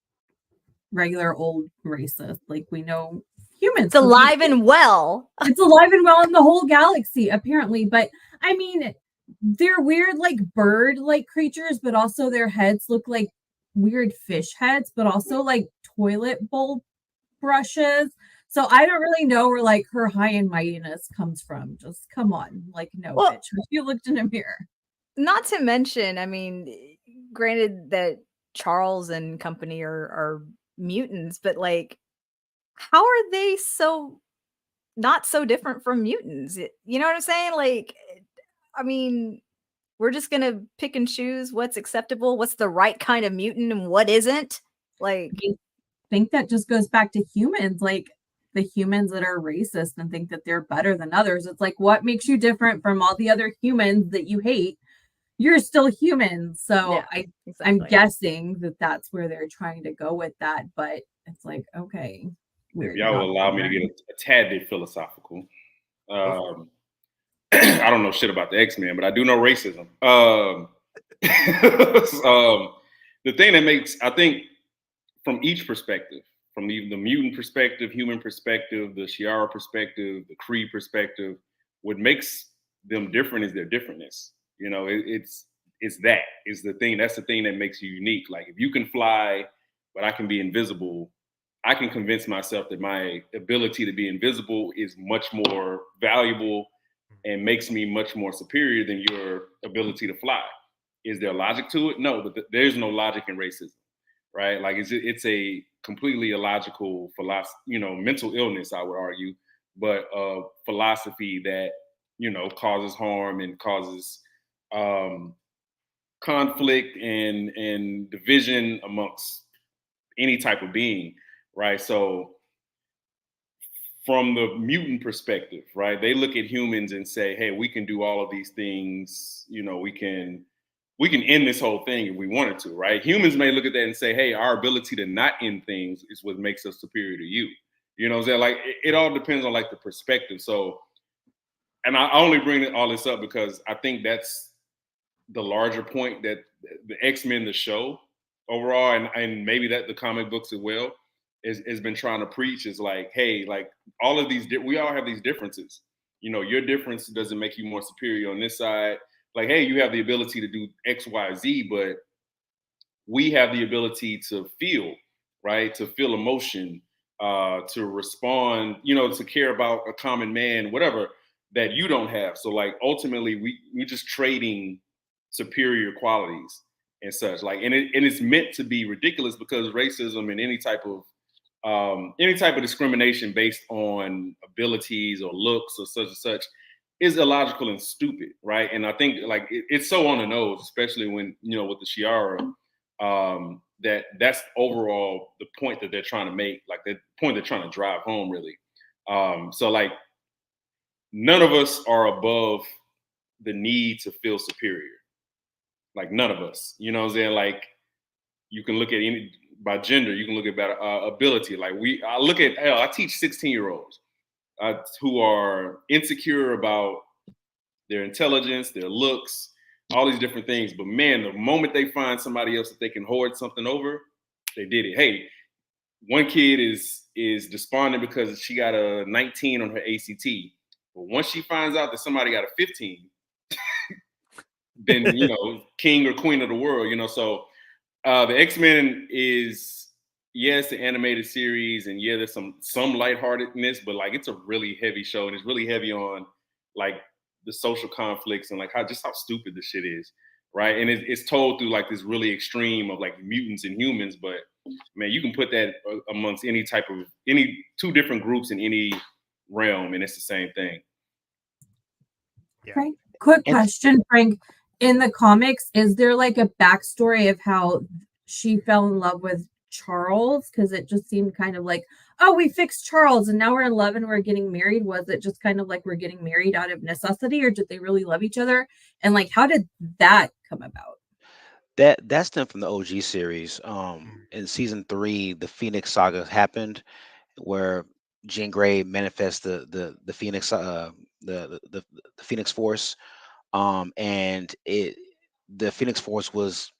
regular old racist, like we know humans. It's alive and well. It's alive and well in the whole galaxy, apparently. But I mean, they're weird, like bird-like creatures, but also their heads look like weird fish heads, but also like toilet bowl brushes. So I don't really know where like her high and mightiness comes from. Just come on, like no, Well, bitch. Have you looked in a mirror? not to mention, I mean, granted that Charles and company are mutants, but like, how are they so not so different from mutants? You know what I'm saying? Like, I mean, we're just gonna pick and choose what's acceptable, what's the right kind of mutant, and what isn't. Like, I think that just goes back to humans, like the humans that are racist and think that they're better than others. It's like, what makes you different from all the other humans that you hate? You're still human. So yeah, I'm exactly. guessing that that's where they're trying to go with that. But it's like, okay, If y'all will allow me to get a tad bit philosophical. Go I don't know shit about the X-Men, but I do know racism. The thing that makes, I think, from each perspective, from the mutant perspective, human perspective, the Shi'ar perspective, the Kree perspective, what makes them different is their differentness. You know, it's the thing. That's the thing that makes you unique. Like if you can fly, but I can be invisible, I can convince myself that my ability to be invisible is much more valuable and makes me much more superior than your ability to fly. Is there logic to it? No, but there's no logic in racism, right? Like it's a completely illogical philosophy, mental illness, I would argue, but philosophy that causes harm and causes conflict and division amongst any type of being, right? So from the mutant perspective, right, they look at humans and say, hey, we can do all of these things, we can end this whole thing if we wanted to, right? Humans may look at that and say, hey, our ability to not end things is what makes us superior to you. You know what I'm saying? Like it all depends on like the perspective. So, and I only bring all this up because I think that's the larger point that the X-Men, the show overall, and maybe that the comic books as well, has been trying to preach is like, hey, like all of these, we all have these differences. Your difference doesn't make you more superior on this side. Like, hey, you have the ability to do X, Y, Z, but we have the ability to feel, right? To feel emotion, to respond, to care about a common man, whatever, that you don't have. So like ultimately we just trading superior qualities and such. Like, and it's meant to be ridiculous because racism and any type of discrimination based on abilities or looks or such and such is illogical and stupid, right? And I think like it's so on the nose, especially when with the Shiara, that's overall the point that they're trying to make, like the point they're trying to drive home, really. So like none of us are above the need to feel superior. Like none of us, you know what I'm saying? Like you can look at any by gender, you can look at ability. Like I teach 16-year-olds who are insecure about their intelligence, their looks, all these different things. But man, the moment they find somebody else that they can hoard something over, they did it. Hey, one kid is despondent because she got a 19 on her ACT. But once she finds out that somebody got a 15, then king or queen of the world. So the X-Men is, yes, the animated series, and yeah, there's some lightheartedness, but like it's a really heavy show, and it's really heavy on like the social conflicts and like how stupid this shit is, right? And it's told through like this really extreme of like mutants and humans, but man, you can put that amongst any two different groups in any realm, and it's the same thing. Yeah. Frank, quick question, Frank. In the comics, is there like a backstory of how she fell in love with Charles? Because it just seemed kind of like, oh, we fixed Charles and now we're in love and we're getting married. Was it just kind of like we're getting married out of necessity, or did they really love each other? And like, how did that come about? That's them from the OG series. In season 3, the Phoenix Saga happened, where Jean Grey manifests the Phoenix the Phoenix Force, and the Phoenix Force was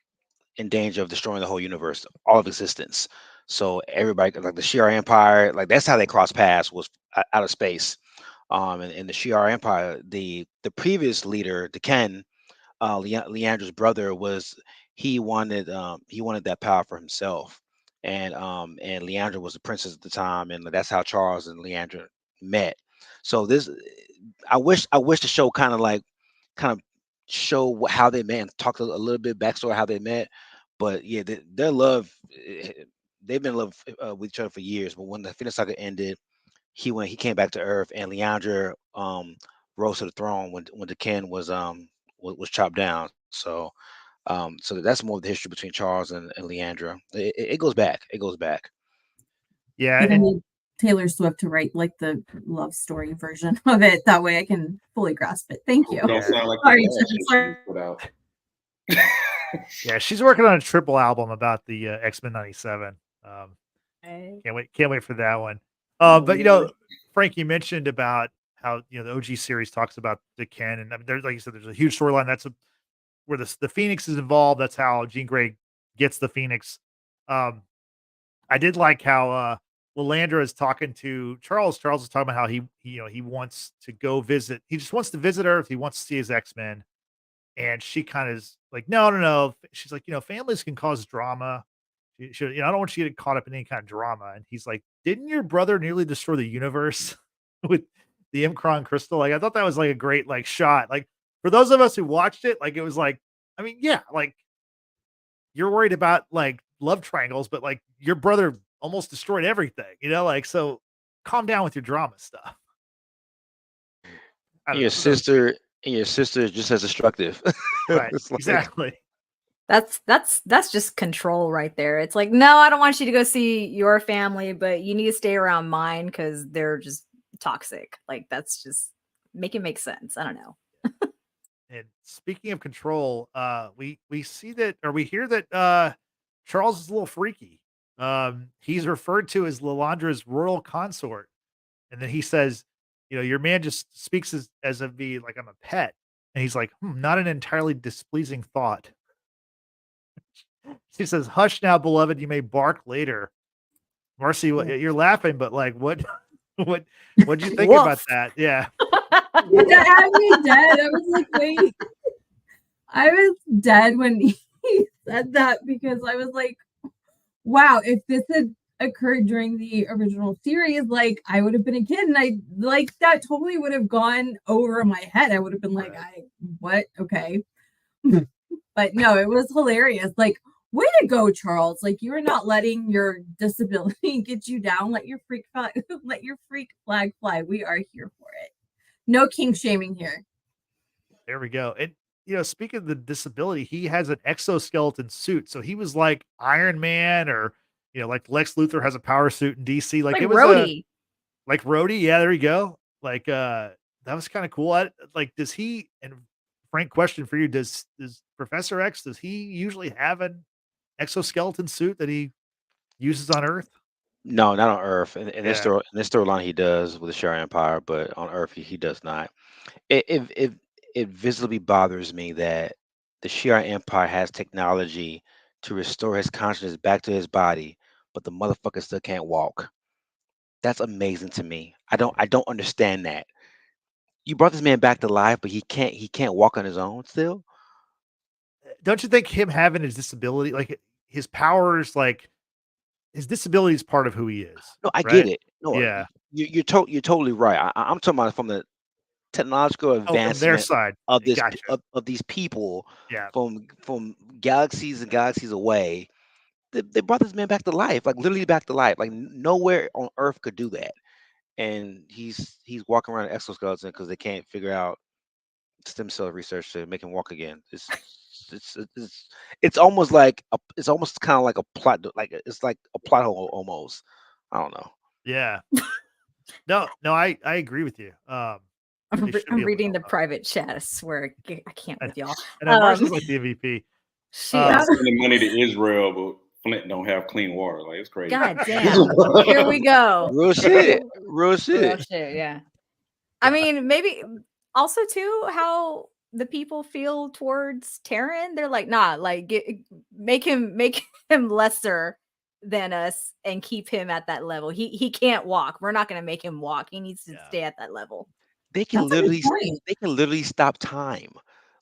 in danger of destroying the whole universe, all of existence. So everybody, like the Shi'ar Empire, like that's how they crossed paths, was out of space. And the Shi'ar Empire, the previous leader, Deken, Leandra's brother, he wanted that power for himself, and Leandra was the princess at the time, and that's how Charles and Leandra met. So I wish the show kind of show how they met and talk a little bit backstory how they met. But yeah, their love, they've been in love with each other for years. But when the Phoenix Saga ended, he came back to Earth, and Leandra rose to the throne when Deken was chopped down. So that's more of the history between Charles and Leandra. It goes back. It goes back. Yeah. But I need Taylor Swift to write like the love story version of it. That way I can fully grasp it. Thank you. Don't sound like Sorry, the put out. Yeah, she's working on a triple album about the X-Men 97. Can't wait for that one. But Frank, you mentioned about how the OG series talks about Deken, and I mean, there's, like you said, there's a huge storyline. That's where the Phoenix is involved. That's how Jean Grey gets the Phoenix. I did like how Lilandra is talking to Charles. Charles is talking about how he wants to go visit. He just wants to visit Earth. He wants to see his X-Men. And she kind of is like, no. She's like, families can cause drama. I don't want you to get caught up in any kind of drama. And he's like, didn't your brother nearly destroy the universe with the Imcron crystal? Like, I thought that was like a great like shot. Like for those of us who watched it, like it was like, I mean, yeah, like you're worried about like love triangles, but like your brother almost destroyed everything, like, so calm down with your drama stuff. Your sister is just as destructive. Right. Like, exactly. That's just control right there. It's like, no, I don't want you to go see your family, but you need to stay around mine because they're just toxic. Like that's just make it make sense. I don't know. And speaking of control, we see that, or we hear that Charles is a little freaky. He's referred to as Lilandra's royal consort, and then he says, your man just speaks as of me like I'm a pet, and he's like, not an entirely displeasing thought. She says, "Hush now, beloved. You may bark later." Marcy, you're laughing, but like, what'd you think about that? Yeah. That had me dead. I was like, wait. I was dead when he said that because I was like, wow, if this had occurred during the original series, like I would have been a kid and I like that totally would have gone over my head. I would have been like, what? Okay. But no, it was hilarious. Like, way to go, Charles. Like you are not letting your disability get you down. Let your freak flag, let your freak flag fly. We are here for it. No kink shaming here. There we go. And speaking of the disability, he has an exoskeleton suit. So he was like Iron Man, or like Lex Luthor has a power suit in DC. Like Like it was Rhodey. like Rhodey. Yeah, there you go. Like that was kind of cool. Like, does he, and Frank, question for you, does Professor X, does he usually have an exoskeleton suit that he uses on Earth? No, not on Earth. In this Yeah. storyline, he does with the Shire Empire, but on Earth, he does not. It visibly bothers me that the Shire Empire has technology to restore his consciousness back to his body, but the motherfucker still can't walk. That's amazing to me. I don't understand that. You brought this man back to life, but he can't walk on his own still. Don't you think him having his disability, like his powers, like his disability is part of who he is, No, I get right? it. No, Yeah. you're totally right. I'm talking about from the technological Oh, from their advancement side. of Gotcha. of these people Yeah. from galaxies and galaxies away. They brought this man back to life, like literally back to life. Like nowhere on Earth could do that, and he's walking around an exoskeleton because they can't figure out stem cell research to make him walk again. It's almost like it's almost kind of like a plot, like it's like a plot hole almost. I don't know. Yeah. No, I agree with you. They should I'm be able to reading the help out. private chat. I swear I can't with y'all. I know Marcy's like the MVP. She Uh, is. Sending money to Israel, but Flint don't have clean water. Like it's crazy. God damn. Here we go. Real shit. Real Real shit. shit, yeah. I mean, maybe also too how the people feel towards Terran. They're like, nah, like make him lesser than us and keep him at that level. He can't walk. We're not gonna make him walk. He needs to Yeah. stay at that level. They can That's a good literally point. stop time.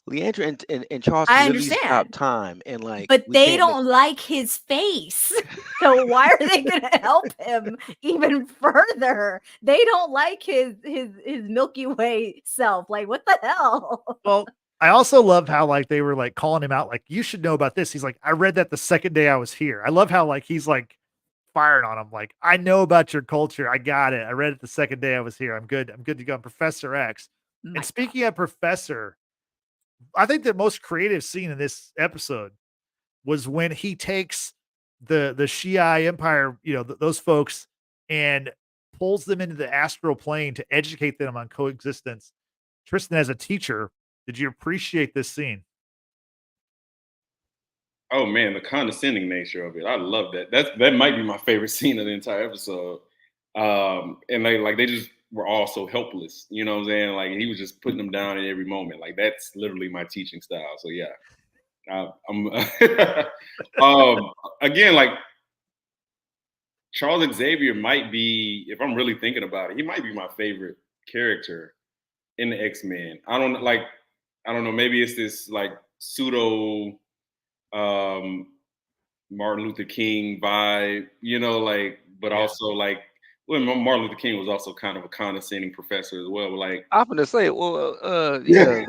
Leandra and Charles I can literally stop understand. time, and like But we they can't make don't like his face. So why are they gonna help him even further? They don't like his Milky Way self. Like, what the hell? Well, I also love how like they were like calling him out, like, you should know about this. He's like, I read that the second day I was here. I love how like he's like firing on him, like, I know about your culture. I got it. I read it the second day I was here. I'm good. I'm good to go. I'm Professor X. My And God. speaking of Professor, I think the most creative scene in this episode was when he takes the Shi'ai Empire, those folks, and pulls them into the astral plane to educate them on coexistence. Tristan, as a teacher, did you appreciate this scene? Oh man, the condescending nature of it. I love that. That might be my favorite scene of the entire episode. And they just were all so helpless. You know what I'm saying? Like he was just putting them down at every moment. Like that's literally my teaching style. So yeah. I'm again, like Charles Xavier might be, if I'm really thinking about it, he might be my favorite character in the X-Men. I don't know, maybe it's this like pseudo Martin Luther King vibe, but Yeah. also like, well, Martin Luther King was also kind of a condescending professor as well. But like, I'm gonna say, well, yeah.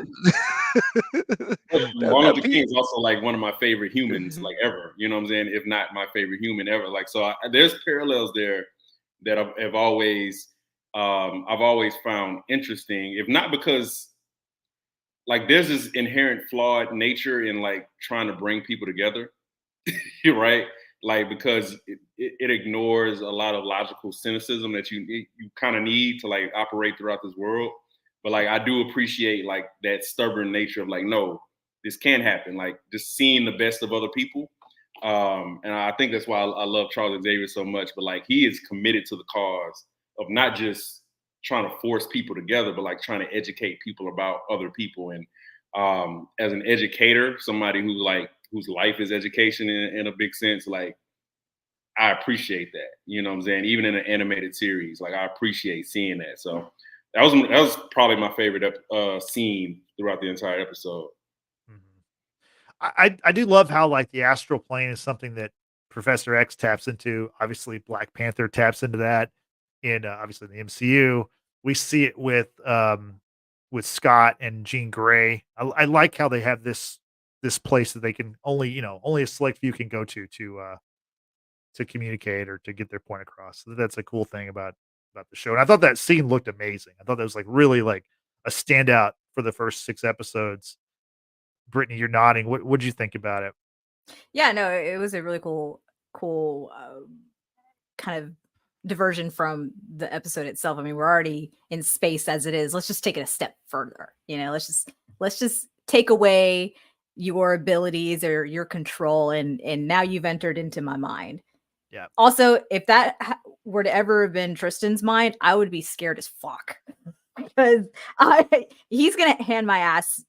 Martin Luther King is also like one of my favorite humans, like ever. You know what I'm saying? If not my favorite human ever. Like, so there's parallels there that I've always found interesting. If not because like there's this inherent flawed nature in like trying to bring people together. Right? Like because it ignores a lot of logical cynicism that you kind of need to like operate throughout this world. But like I do appreciate like that stubborn nature of like, no, this can happen. Like just seeing the best of other people. And I think that's why I love Charles Xavier so much. But like he is committed to the cause of not just trying to force people together, but like trying to educate people about other people. And as an educator, somebody whose life is education in a big sense, like I appreciate that. You know what I'm saying? Even in an animated series, like I appreciate seeing that. So that was probably my favorite scene throughout the entire episode. Mhm. I do love how like the astral plane is something that Professor X taps into. Obviously, Black Panther taps into that in obviously in the MCU. We see it with Scott and Jean Grey. I like how they have this place that they can only only a select few can go to communicate or to get their point across. So that's a cool thing about the show. And I thought that scene looked amazing. I thought that was like really like a standout for the first 6 episodes. Brittany, you're nodding. What did you think about it? Yeah, no, it was a really cool kind of diversion from the episode itself. I mean, we're already in space as it is. Let's just take it a step further. Let's just take away your abilities or your control, and now you've entered into my mind. Yeah. Also, if that were to ever have been Tristan's mind, I would be scared as fuck because he's gonna hand my ass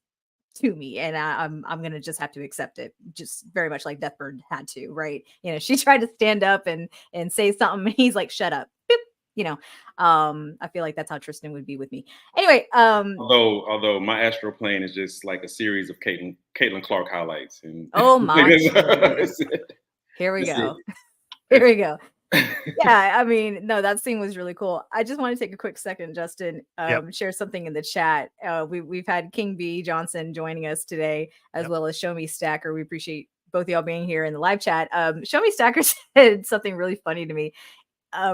to me, and I'm gonna just have to accept it, just very much like Deathbird had to, right? She tried to stand up and say something, and he's like, "Shut up." Boop. I feel like that's how Tristan would be with me. Anyway, although my astral plane is just like a series of Caitlin Clark highlights, and oh my goodness. Here we go. Here we go. Yeah, I mean, no, that scene was really cool. I just want to take a quick second, Justin, share something in the chat. We've had King B Johnson joining us today, as well as Show Me Stacker. We appreciate both of y'all being here in the live chat. Show Me Stacker said something really funny to me,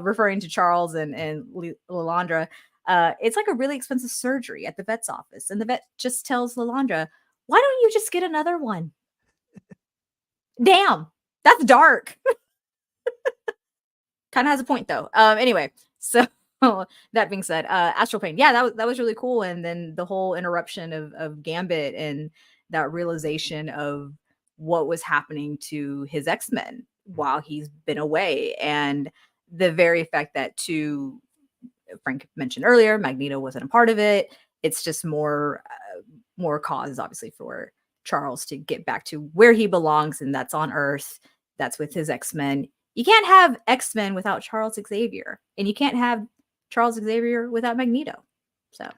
referring to Charles and Lalandra. It's like a really expensive surgery at the vet's office, and the vet just tells Lalandra, "Why don't you just get another one?" Damn, that's dark. Kind of has a point though. Anyway, so that being said, astral plane, yeah, that was really cool. And then the whole interruption of Gambit and that realization of what was happening to his X-Men while he's been away, and the very fact that, to Frank mentioned earlier, Magneto wasn't a part of it. It's just more cause, obviously, for Charles to get back to where he belongs, and that's on Earth. That's with his X-Men. You can't have X-Men without Charles Xavier, and you can't have Charles Xavier without Magneto. So,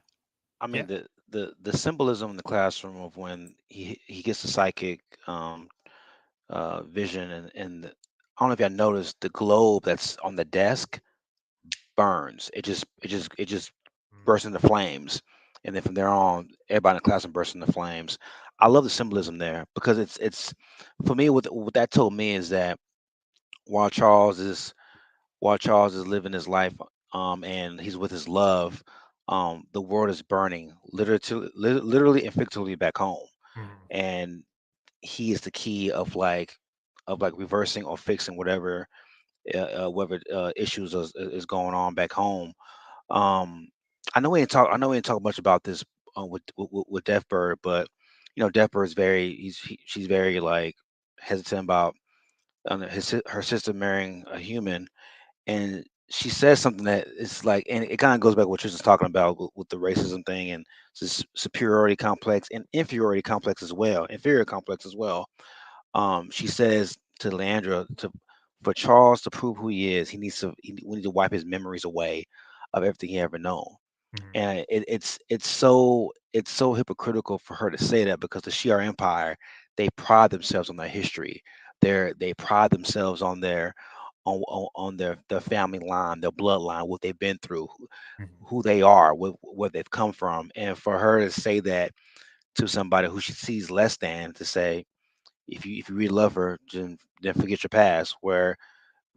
I mean, the symbolism in the classroom of when he gets the psychic vision, and I don't know if y'all noticed the globe that's on the desk burns. It just bursts into flames, and then from there on, everybody in the classroom bursts into flames. I love the symbolism there because it's for me, what that told me is that while Charles is living his life, and he's with his love, the world is burning literally and figuratively back home, and he is the key of like reversing or fixing whatever issues is going on back home. um I know we didn't talk much about this with Deathbird, but Deathbird is she's very like hesitant about her sister marrying a human, and she says something that is like, and it kind of goes back to what Tristan's talking about with the racism thing and this superiority complex and inferiority complex as well, inferior complex as well. She says to Leandra, for Charles to prove who he is, we need to wipe his memories away of everything he ever known. And it's so hypocritical for her to say that, because the Shi'ar Empire, they pride themselves on their history. They pride themselves on their family line, their bloodline, what they've been through, who they are, where they've come from. And for her to say that to somebody who she sees less than, to say, if you really love her, then forget your past. Where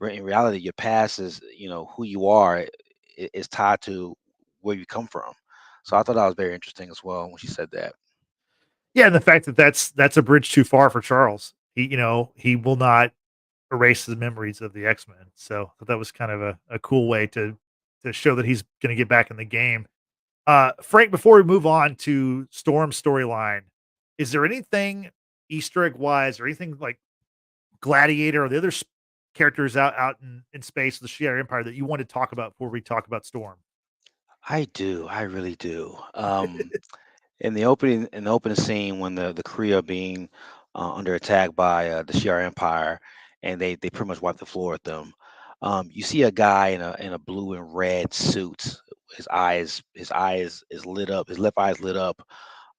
in reality, your past is, who you are, is tied to where you come from. So I thought that was very interesting as well when she said that. Yeah, and the fact that that's a bridge too far for Charles. He will not erase the memories of the X-Men. So that was kind of a cool way to show that he's going to get back in the game. Frank, before we move on to Storm's storyline, is there anything Easter egg wise or anything like Gladiator or the other characters out in space, the Shi'ar Empire, that you want to talk about before we talk about Storm? I do. I really do. In the opening scene, when the Kree are being under attack by the Shi'ar Empire, and they pretty much wipe the floor with them. You see a guy in a blue and red suit. His eyes is lit up. His left eye is lit up.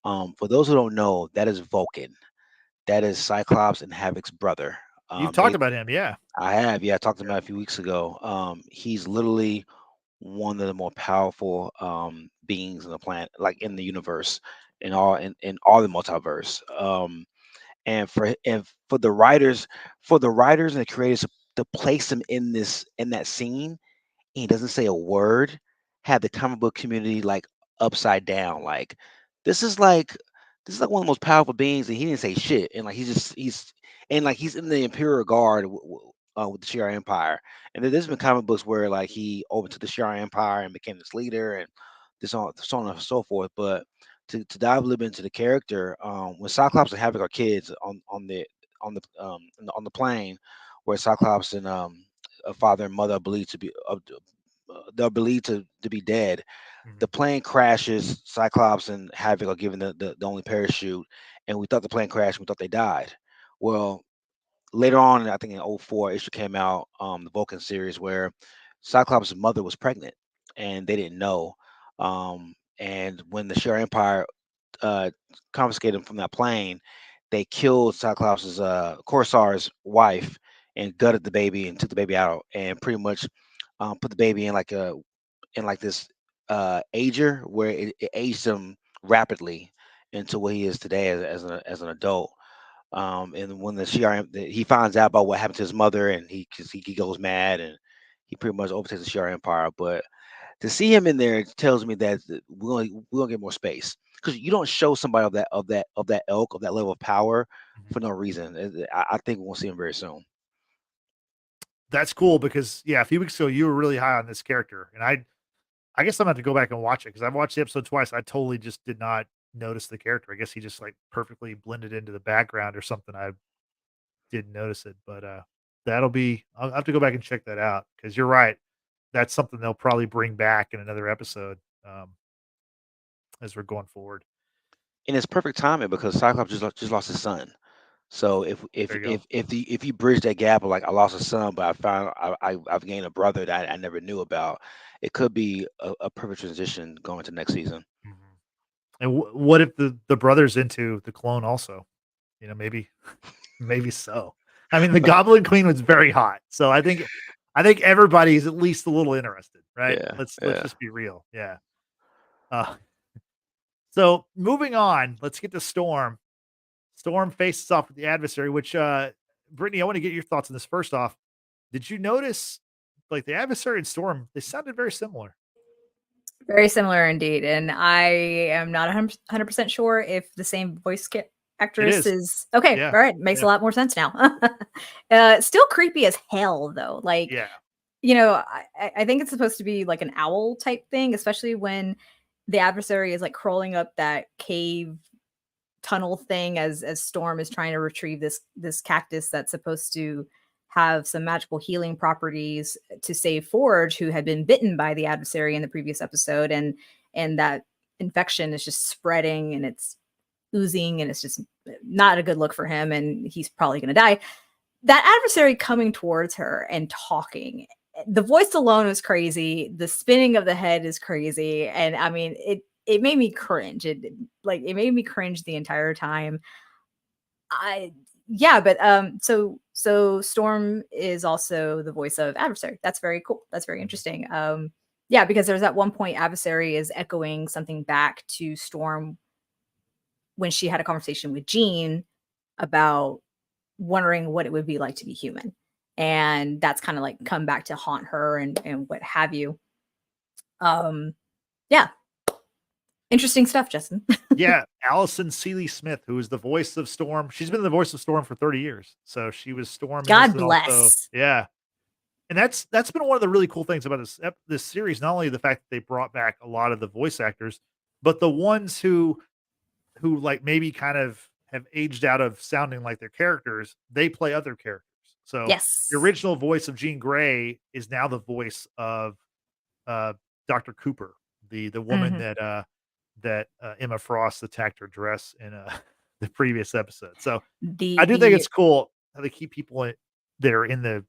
For those who don't know, that is Vulcan. That is Cyclops and Havoc's brother. You've They talked about him, yeah. I have, yeah, I talked to him Yeah. about a few weeks ago. He's literally one of the more powerful beings in the planet, like in the universe, in all the multiverse. And for the writers and the creators to place him in that scene, and he doesn't say a word, have the comic book community like upside down. Like this is like this is like one of the most powerful beings, and he didn't say shit. And like he's in the Imperial Guard with the Shi'ar Empire. And there's been comic books where like he overtook the Shi'ar Empire and became its leader, and so on and so forth. But to dive a little bit into the character, when Cyclops and Havoc are kids on the plane, where Cyclops and a father and mother are believed to be they're believed to be dead. The Mhm. plane crashes. Cyclops and Havoc are given the only parachute, and we thought the plane crashed. We thought they died. Well, later on, I think in '04, issue came out, the Vulcan series, where Cyclops' mother was pregnant, and they didn't know. And when the Shi'ar Empire uh, confiscated him from that plane, they killed Cyclops' Corsar's wife and gutted the baby and took the baby out and pretty much put the baby in like this ager where it aged him rapidly into what he is today as an adult. And when the CRM he finds out about what happened to his mother, and he goes mad and he pretty much overtakes the CR Empire. But to see him in there tells me that we're gonna get more space, because you don't show somebody of that ilk, of that level of power, Mhm. for no reason. I think we'll see him very soon. That's cool because yeah, a few weeks ago you were really high on this character, and I guess I'm gonna have to go back and watch it because I've watched the episode twice. I totally just did not notice the character. I guess he just like perfectly blended into the background or something. I didn't notice it, but I'll have to go back and check that out because you're right. That's something they'll probably bring back in another episode as we're going forward. And it's perfect timing because Cyclops just lost his son. So There you go. if you bridge that gap of like, I lost a son, but I've gained a brother that I never knew about, it could be a perfect transition going to next season. Mhm. And what if the brother's into the clone also? Maybe maybe so. I mean, the Goblin Queen was very hot, so I think everybody's at least a little interested, right? Yeah, Let's yeah. just be real. Yeah. Uh, so moving on, let's get to Storm. Storm faces off with the adversary, which Brittany, I want to get your thoughts on this first off. Did you notice like the adversary and Storm, they sounded very similar. Very similar indeed, and I am not 100% sure if the same It actress is. is okay. Yeah. All right, makes Yeah. a lot more sense now. Still creepy as hell though. Like, Yeah. I think it's supposed to be like an owl type thing, especially when the adversary is like crawling up that cave tunnel thing as Storm is trying to retrieve this cactus that's supposed to have some magical healing properties to save Forge, who had been bitten by the adversary in the previous episode, and that infection is just spreading and it's oozing and it's just not a good look for him and he's probably going to die. That adversary coming towards her and talking, the voice alone is crazy, the spinning of the head is crazy, and I mean it made me cringe. It made me cringe the entire time. I Yeah, but so Storm is also the voice of Adversary. That's very cool. That's very Mhm. interesting. Yeah, because there's that one point Adversary is echoing something back to Storm when she had a conversation with Jean about wondering what it would be like to be human. And that's kind of like come back to haunt her and what have you. Um yeah, interesting stuff, Justin. Yeah, Allison Seeley Smith, who is the voice of Storm. She's been the voice of Storm for 30 years. So she was Storm in this God and also bless. yeah. And that's been one of the really cool things about this series, not only the fact that they brought back a lot of the voice actors, but the ones who like maybe kind of have aged out of sounding like their characters, they play other characters. So the Yes. original voice of Jean Grey is now the voice of uh, Dr. Cooper, the woman Mhm. that Emma Frost attacked her dress in the previous episode. So I The do think the it's cool how they keep people that are in the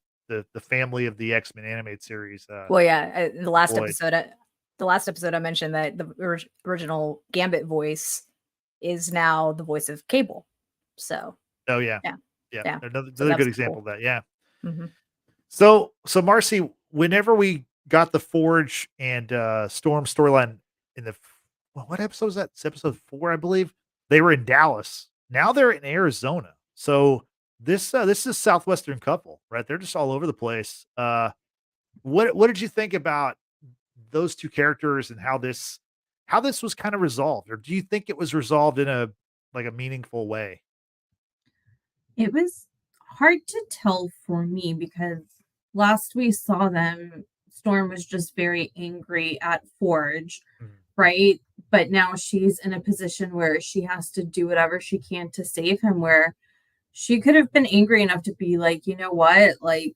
family of the X-Men animated series Well, yeah, employed. the last episode I mentioned that the original Gambit voice is now the voice of Cable. So, Oh yeah, Yeah. yeah. Yeah. Another, So another that good was example cool. of that. Yeah. Mhm. So Marcy, whenever we got the Forge and Storm storyline in the what episode was that? It's episode 4, I believe. They were in Dallas. Now they're in Arizona. So this is Southwestern couple, right? They're just all over the place. What did you think about those two characters and how this was kind of resolved? Or do you think it was resolved in a like a meaningful way? It was hard to tell for me because last we saw them, Storm was just very angry at Forge, Mhm. right? But now she's in a position where she has to do whatever she can to save him, where she could have been angry enough to be like, you know what? Like,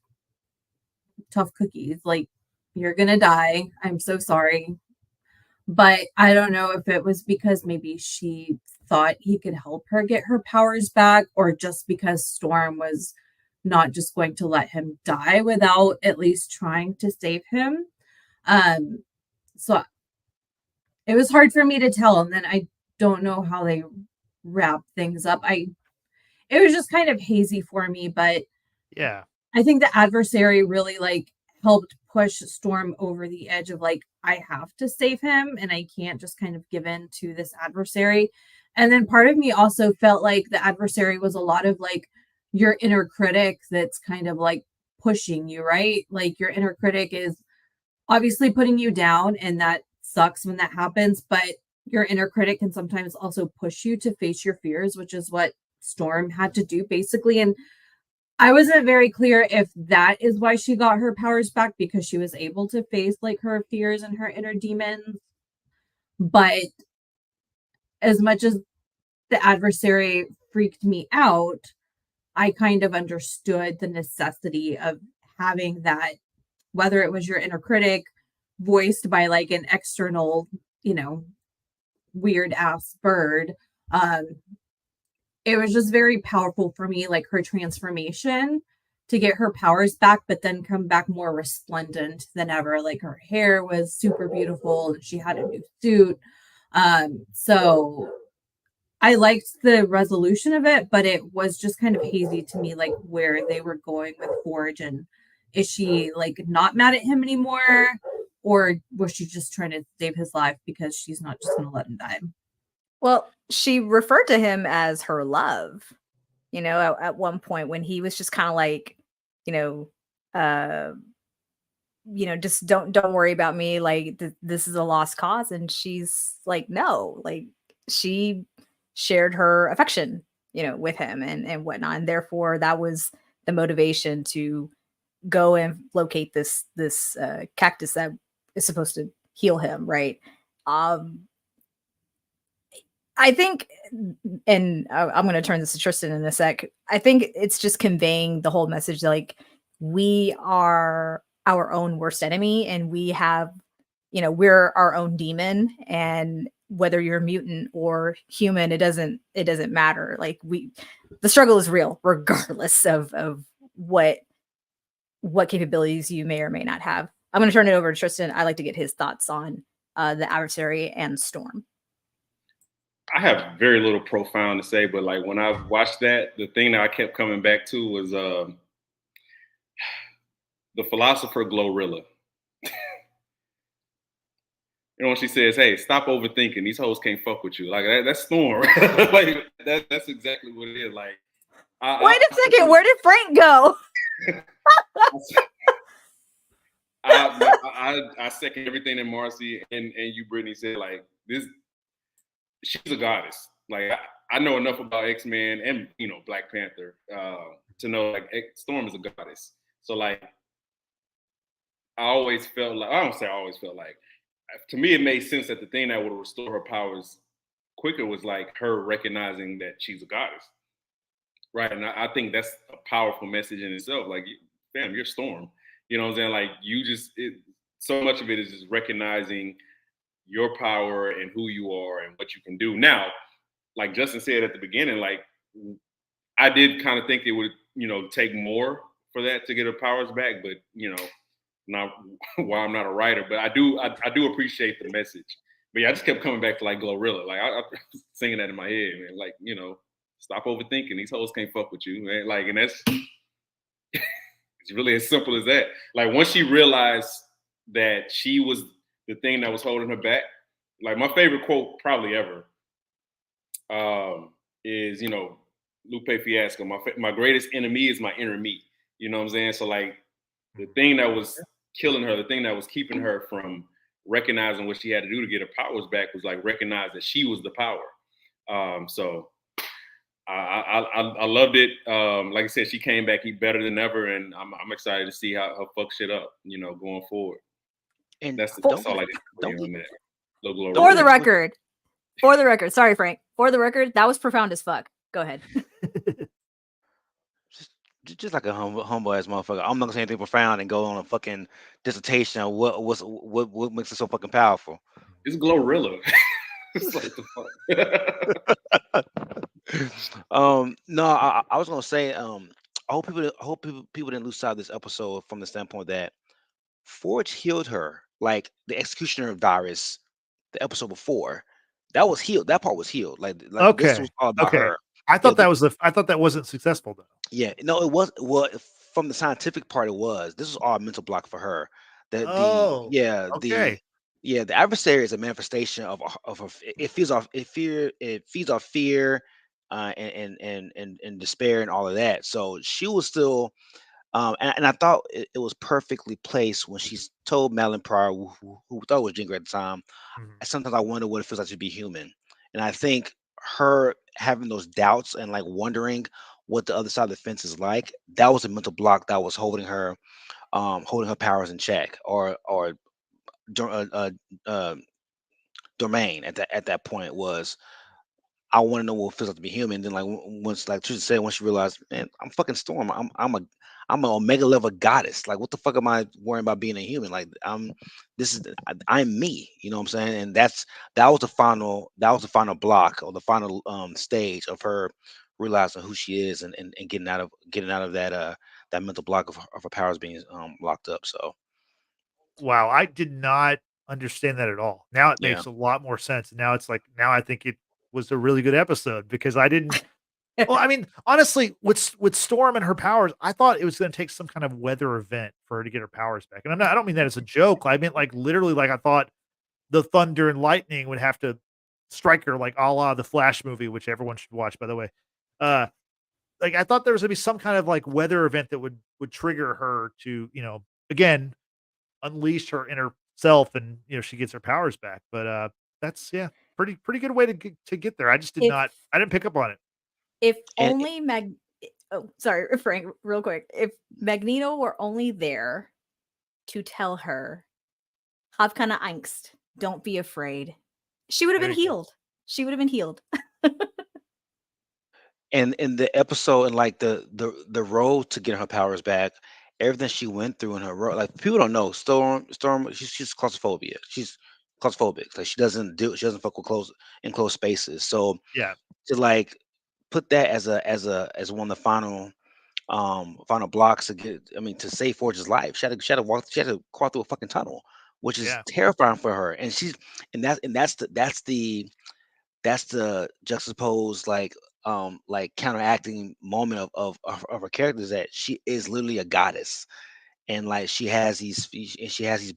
tough cookies. Like, you're going to die. I'm so sorry. But I don't know if it was because maybe she thought he could help her get her powers back, or just because Storm was not just going to let him die without at least trying to save him. So it was hard for me to tell. And then I don't know how they wrap things up. It was just kind of hazy for me, but Yeah. I think the adversary really like helped push Storm over the edge of like, I have to save him and I can't just kind of give in to this adversary. And then part of me also felt like the adversary was a lot of like your inner critic that's kind of like pushing you, right? Like your inner critic is obviously putting you down, and that sucks when that happens, but your inner critic can sometimes also push you to face your fears, which is what Storm had to do basically. And I wasn't very clear if that is why she got her powers back, because she was able to face like her fears and her inner demons. But as much as the adversary freaked me out, I kind of understood the necessity of having that, whether it was your inner critic voiced by like an external, you know, weird ass bird. Um, it was just very powerful for me, like her transformation to get her powers back, but then come back more resplendent than ever. Like her hair was super beautiful and she had a new suit. So I liked the resolution of it, but it was just kind of hazy to me, like where they were going with Forge. And is she like not mad at him anymore? Or was she just trying to save his life because she's not just going to let him die? Well, she referred to him as her love, at one point when he was just kind of like, you know, uh, just don't worry about me. Like this is a lost cause. And she's like, no, like she shared her affection, with him and whatnot. And therefore that was the motivation to go and locate this cactus that is supposed to heal him. Right. Um, I think, and I'm going to turn this to Tristan in a sec. I think it's just conveying the whole message that, like, we are our own worst enemy, and we have, we're our own demon. And whether you're a mutant or human, it doesn't matter. Like the struggle is real, regardless of what capabilities you may or may not have. I'm going to turn it over to Tristan. I'd like to get his thoughts on the adversary and Storm. I have very little profound to say, but like when I watched that, the thing that I kept coming back to was the philosopher Glorilla. When she says, "Hey, stop overthinking. These hoes can't fuck with you." Like that's Storm. Like that's exactly what it is. Like, wait a second, where did Frank go? I second everything that Marcy and you, Brittany, said. Like this. She's a goddess. Like I know enough about X-Men and Black Panther to know like Storm is a goddess. So like I always felt like, I don't say I always felt like, to me it made sense that the thing that would restore her powers quicker was like her recognizing that she's a goddess, right? And I think that's a powerful message in itself. Like, fam, you're Storm. You know what I'm saying? Like so much of it is just recognizing your power and who you are and what you can do. Now, like Justin said at the beginning, like I did kind of think it would, take more for that to get her powers back, but not why I'm not a writer, but I do appreciate the message. But yeah, I just kept coming back to like Glorilla. Like I singing that in my head, man. Like, Stop overthinking. These hoes can't fuck with you, man. Like, and that's it's really as simple as that. Like, once she realized that she was the thing that was holding her back, like my favorite quote probably ever is, Lupe Fiasco. My greatest enemy is my inner me. You know what I'm saying? So like the thing that was killing her, the thing that was keeping her from recognizing what she had to do to get her powers back was like recognize that she was the power. So I loved it. Like I said, she came back better than ever, and I'm excited to see how her fuck shit up, going forward. And That's all I did on that. For the record, sorry, Frank. For the record, that was profound as fuck. Go ahead. just like a humble ass motherfucker. I'm not gonna say anything profound and go on a fucking dissertation on what makes it so fucking powerful. It's Glorilla. It's like the fuck. No, I was gonna say, I hope people didn't lose sight of this episode from the standpoint that Forge healed her, like the executioner of Dyrus, the episode before. That was healed. That part was healed. Like this was all about her. I thought I thought that wasn't successful though. Yeah, no, it was. Well, from the scientific part, it was. This was all a mental block for her. The adversary is a manifestation of her. It feeds off fear. It feeds off fear, and despair and all of that. So she was still. And I thought it was perfectly placed when she told Madeline Pryor, who thought was Ginger at the time. Sometimes I wonder what it feels like to be human. And I think her having those doubts and like wondering what the other side of the fence is like, that was a mental block that was holding her powers in check, or domain at that point was. I want to know what it feels like to be human. Then, like once, like Trisha said, once she realized, man, I'm fucking Storm. I'm an omega level goddess. Like, what the fuck am I worrying about being a human? Like, I'm me. You know what I'm saying? And that was the final block, or the final stage of her realizing who she is, and getting out of that mental block of her powers being locked up. So, wow, I did not understand that at all. Now it makes a lot more sense. Now it's like, now I think it was a really good episode, because I didn't. Well, I mean, honestly, with Storm and her powers, I thought it was going to take some kind of weather event for her to get her powers back. And I don't mean that as a joke. I meant like literally, like I thought the thunder and lightning would have to strike her, like a la the Flash movie, which everyone should watch, by the way. Like I thought there was going to be some kind of like weather event that would trigger her to, again, unleash her inner self, and she gets her powers back. But that's pretty good way to get there. I just I didn't pick up on it. If only sorry, Frank, real quick. If Magneto were only there to tell her, have kind of angst, don't be afraid, she would have been healed. She would have been healed. And in the episode, and like the road to getting her powers back, everything she went through in her road, like people don't know, Storm, she's claustrophobia. She's claustrophobic. Like she doesn't fuck with enclosed spaces. So to like put that as one of the final blocks to to save Forge's life. She had to crawl through a fucking tunnel, which is terrifying for her. And that's the juxtaposed like counteracting moment of her character, is that she is literally a goddess, and like she has these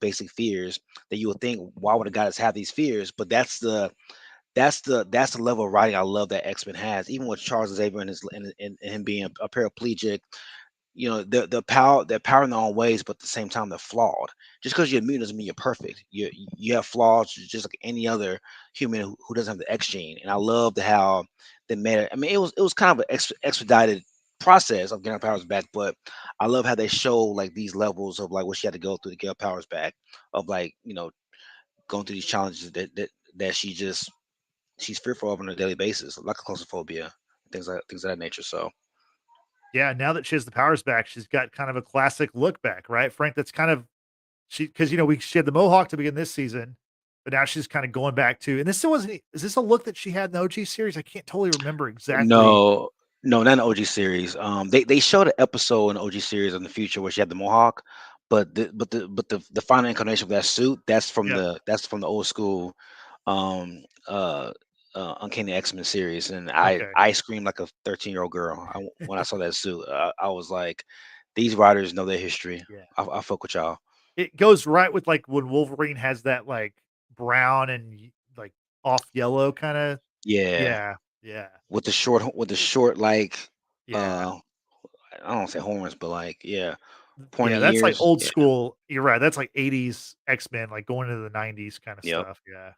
basic fears that you would think, why would a goddess have these fears? But that's the level of writing I love that X-Men has, even with Charles Xavier and him being a paraplegic. The power, they're power in their own ways, but at the same time they're flawed. Just because you're mutant doesn't mean you're perfect. You have flaws just like any other human who doesn't have the X gene. And I loved how they made it. I mean, it was kind of an expedited process of getting her powers back, but I love how they show like these levels of like what she had to go through to get her powers back, of like going through these challenges that she's fearful of on a daily basis, like claustrophobia, things of that nature. So yeah, now that she has the powers back, she's got kind of a classic look back, right, Frank? That's kind of because she had the mohawk to begin this season, but now she's kind of going back to, and this still wasn't. Is this a look that she had in the OG series? I can't totally remember exactly. No, not in the OG series. They showed an episode in the OG series in the future where she had the mohawk, but the final incarnation of that suit, that's from the old school Uncanny X-Men series, and Okay. I screamed like a 13-year-old girl when I saw that suit. I was like, these writers know their history. Yeah. I fuck with y'all. It goes right with like when Wolverine has that like brown and like off yellow kind of. Yeah, Yeah. Yeah. with the short like Yeah. uh I don't want to say horns, but like Yeah. pointy That's like ears. old Yeah, school. You're right. That's like 80s X-Men, like going into the 90s kind of yep. stuff. Yeah.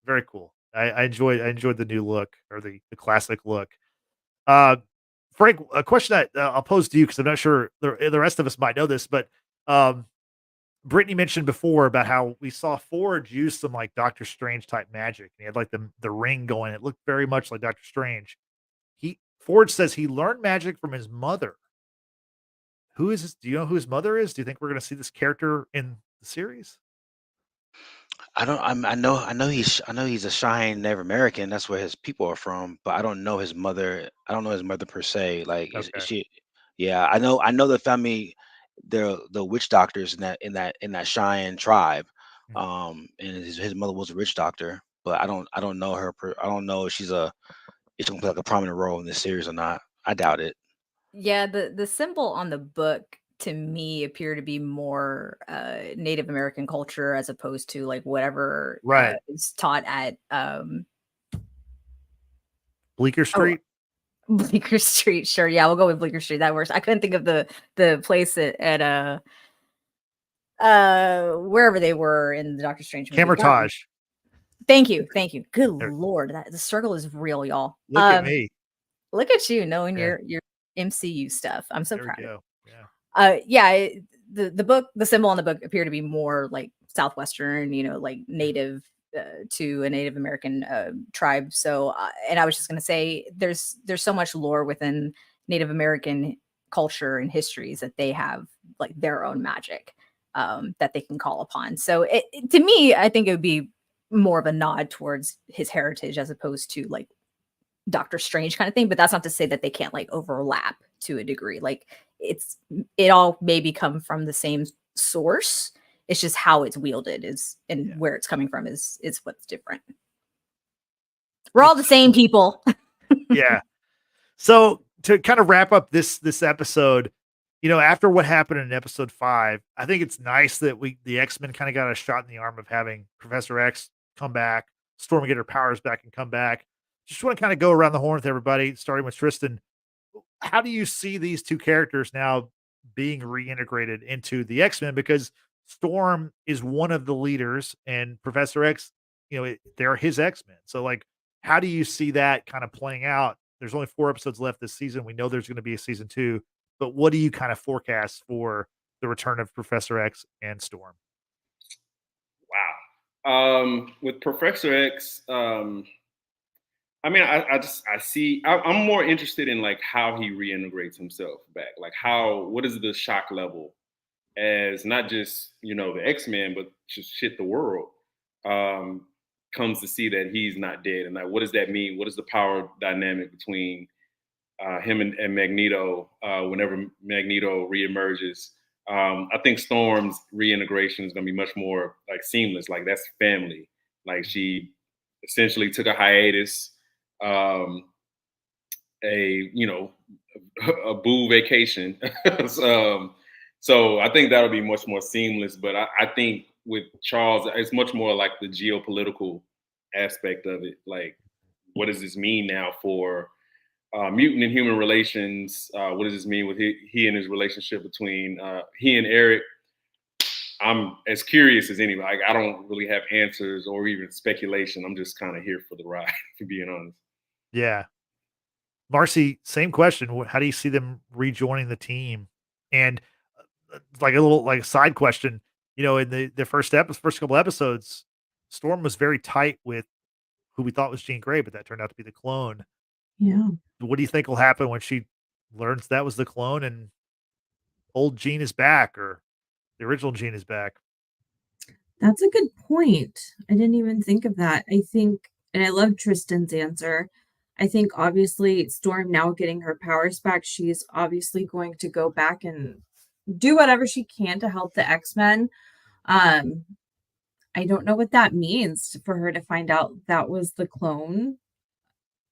Very cool. I enjoyed the new look or the classic look. Uh, Frank, a question that I'll pose to you because I'm not sure the rest of us might know this, but um, Brittany mentioned before about how we saw Forge use some like Doctor Strange type magic. And he had like the ring going. It looked very much like Doctor Strange. Forge says he learned magic from his mother. Who is this? Do you know who his mother is? Do you think we're going to see this character in the series? I don't. I know he's a Cheyenne Native American. That's where his people are from. But I don't know his mother. I don't know his mother per se. Like, is Okay. she? Yeah, I know the family. The witch doctors in that Cheyenne tribe. Mhm. And his mother was a witch doctor. But I don't know her. I don't know if if she's gonna play like a prominent role in this series or not. I doubt it. Yeah, the symbol on the book to me appear to be more Native American culture as opposed to like whatever Right. is taught at Bleecker oh Street. Bleecker Street. Sure, yeah, we'll go with Bleecker Street. That works. I couldn't think of the place at wherever they were in the Doctor Strange movie. Darn. Camertage. Thank you, thank you. Good There- lord, the struggle is real, y'all. Look at me. Look at you knowing Yeah. your MCU stuff. I'm so There we proud of you. go. Yeah. Yeah, the book, the symbol on the book appear to be more like southwestern, like native to a Native American tribe. So, and I was just gonna say, there's so much lore within Native American culture and histories that they have like their own magic that they can call upon. So, to me, I think it would be more of a nod towards his heritage as opposed to like Doctor Strange kind of thing, but that's not to say that they can't like overlap to a degree. Like it all maybe come from the same source. It's just how it's wielded is and Yeah. where it's coming from is what's different. We're all the same people. Yeah. So to kind of wrap up this episode, after what happened in episode 5, I think it's nice that the X-Men kind of got a shot in the arm of having Professor X come back, Storm get her powers back and come back. Just want to kind of go around the horn with everybody, starting with Tristan. How do you see these two characters now being reintegrated into the X-Men? Because Storm is one of the leaders, and Professor X, they're his X-Men. So, like, how do you see that kind of playing out? There's only 4 episodes left this season. We know there's going to be a season 2, but what do you kind of forecast for the return of Professor X and Storm? Wow. With Professor X, I mean, I'm more interested in like how he reintegrates himself back. Like what is the shock level as not just, the X-Men, but just shit the world comes to see that he's not dead. And like, what does that mean? What is the power dynamic between him and Magneto whenever Magneto reemerges? I think Storm's reintegration is going to be much more like seamless. Like that's family. Like she essentially took a hiatus, a a boo vacation. So I think that'll be much more seamless. But I think with Charles, it's much more like the geopolitical aspect of it. Like, what does this mean now for mutant and human relations? What does this mean with he and his relationship between he and Eric? I'm as curious as anybody. Like, I don't really have answers or even speculation. I'm just kind of here for the ride, to being honest. Yeah. Marcy, same question. How do you see them rejoining the team? And like a little like side question, in the first couple episodes, Storm was very tight with who we thought was Jean Grey, but that turned out to be the clone. Yeah. What do you think will happen when she learns that was the clone and old Jean is back or the original Jean is back? That's a good point. I didn't even think of that. I think, and I love Tristan's answer. I think obviously Storm now getting her powers back, she's obviously going to go back and do whatever she can to help the X-Men. Um, I don't know what that means for her to find out that was the clone.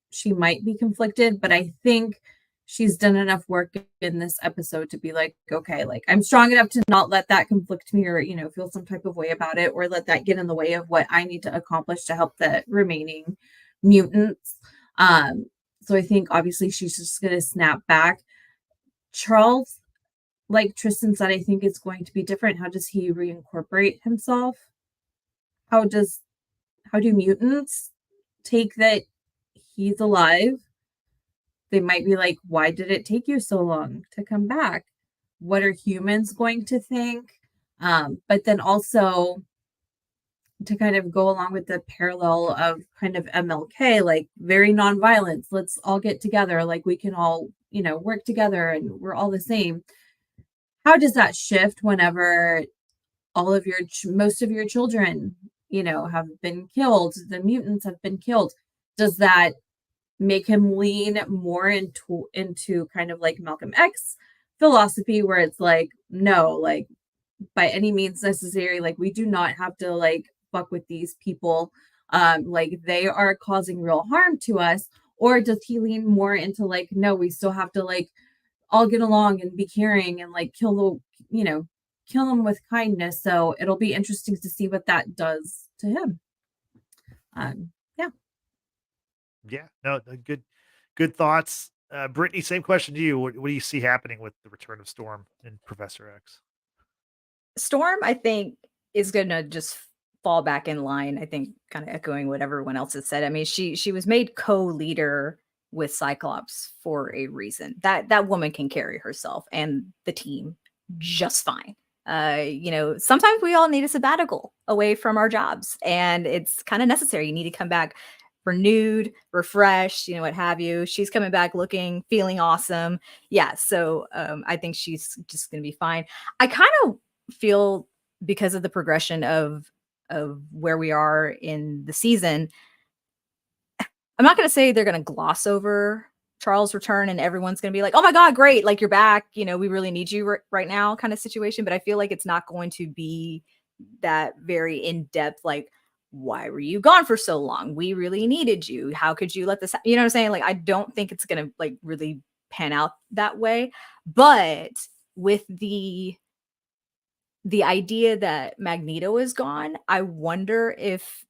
She might be conflicted, but I think she's done enough work in this episode to be like, okay, like I'm strong enough to not let that conflict me or, feel some type of way about it or let that get in the way of what I need to accomplish to help the remaining mutants. So I think obviously she's just going to snap back. Charles, like Tristan said, I think it's going to be different. How does he reincorporate himself? How do mutants take that he's alive? They might be like, why did it take you so long to come back? What are humans going to think? But then also to kind of go along with the parallel of kind of MLK, like very nonviolence. Let's all get together. Like we can all, work together and we're all the same. How does that shift whenever all of most of your children, have been killed? The mutants have been killed. Does that make him lean more into kind of like Malcolm X philosophy where it's like, no, like by any means necessary, like we do not have to like fuck with these people, like they are causing real harm to us? Or does he lean more into like, no, we still have to like all get along and be caring and like kill them with kindness? So it'll be interesting to see what that does to him. Yeah. Yeah, no, good thoughts. Brittany, same question to you. What do you see happening with the return of Storm and Professor X? Storm, I think, is gonna just fall back in line. I think kind of echoing what everyone else has said. I mean, she was made co-leader with Cyclops for a reason. That woman can carry herself and the team just fine. Sometimes we all need a sabbatical away from our jobs, and it's kind of necessary. You need to come back renewed, refreshed, what have you. She's coming back feeling awesome. Yeah, so I think she's just gonna be fine. I kind of feel, because of the progression of where we are in the season, I'm not going to say they're going to gloss over Charles' return and everyone's going to be like, oh my God, great. Like you're back. We really need you right now kind of situation. But I feel like it's not going to be that very in-depth, like, why were you gone for so long? We really needed you. How could you let this, you know what I'm saying? Like, I don't think it's going to like really pan out that way. But with the idea that Magneto is gone, I wonder if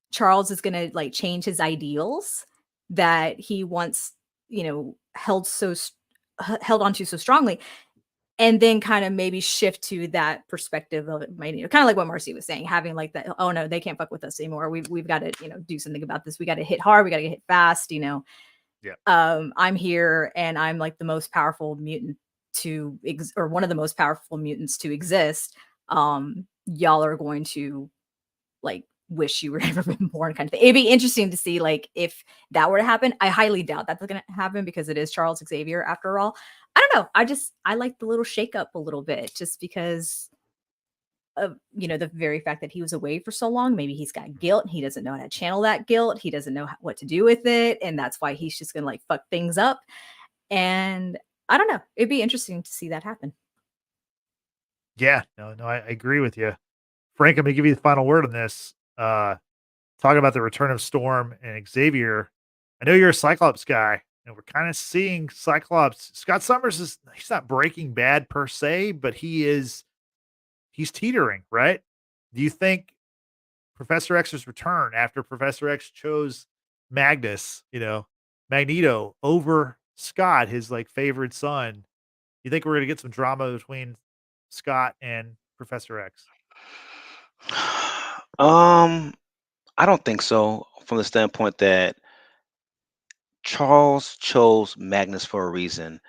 Charles is going to like change his ideals that he once, held onto so strongly, and then kind of maybe shift to that perspective of Magneto, kind of like what Marcy was saying, having like that, oh no, they can't fuck with us anymore. We've got to, do something about this. We got to hit hard. We got to get hit fast. Yeah. I'm here and I'm like the most powerful mutant or one of the most powerful mutants to exist. Y'all are going to like wish you were ever been born, kind of thing. It'd be interesting to see like if that were to happen. I highly doubt that's going to happen because it is Charles Xavier after all. I don't know. I like the little shake up a little bit just because of the very fact that he was away for so long. Maybe he's got guilt. He doesn't know how to channel that guilt. He doesn't know what to do with it, and that's why he's just gonna like fuck things up. And I don't know. It'd be interesting to see that happen. Yeah, no, I agree with you. Frank, I'm gonna give you the final word on this. Talking about the return of Storm and Xavier. I know you're a Cyclops guy, and we're kind of seeing Cyclops. Scott Summers he's not Breaking Bad per se, but he's teetering, right? Do you think Professor X's return after Professor X chose Magneto over Scott, his like favorite son? You think we're gonna get some drama between Scott and Professor X? I don't think so, from the standpoint that Charles chose Magnus for a reason.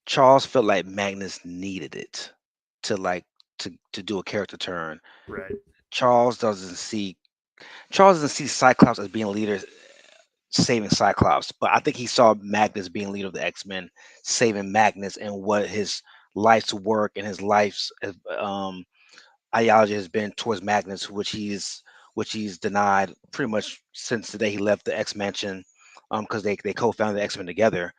Charles felt like Magnus needed it to do a character turn. Right. Charles doesn't see Cyclops as being a leader, saving Cyclops, but I think he saw Magnus being leader of the X-Men, saving Magnus, and what his life's work and his life's ideology has been towards Magnus, which he's denied pretty much since the day he left the X Mansion, because they co-founded the X-Men together.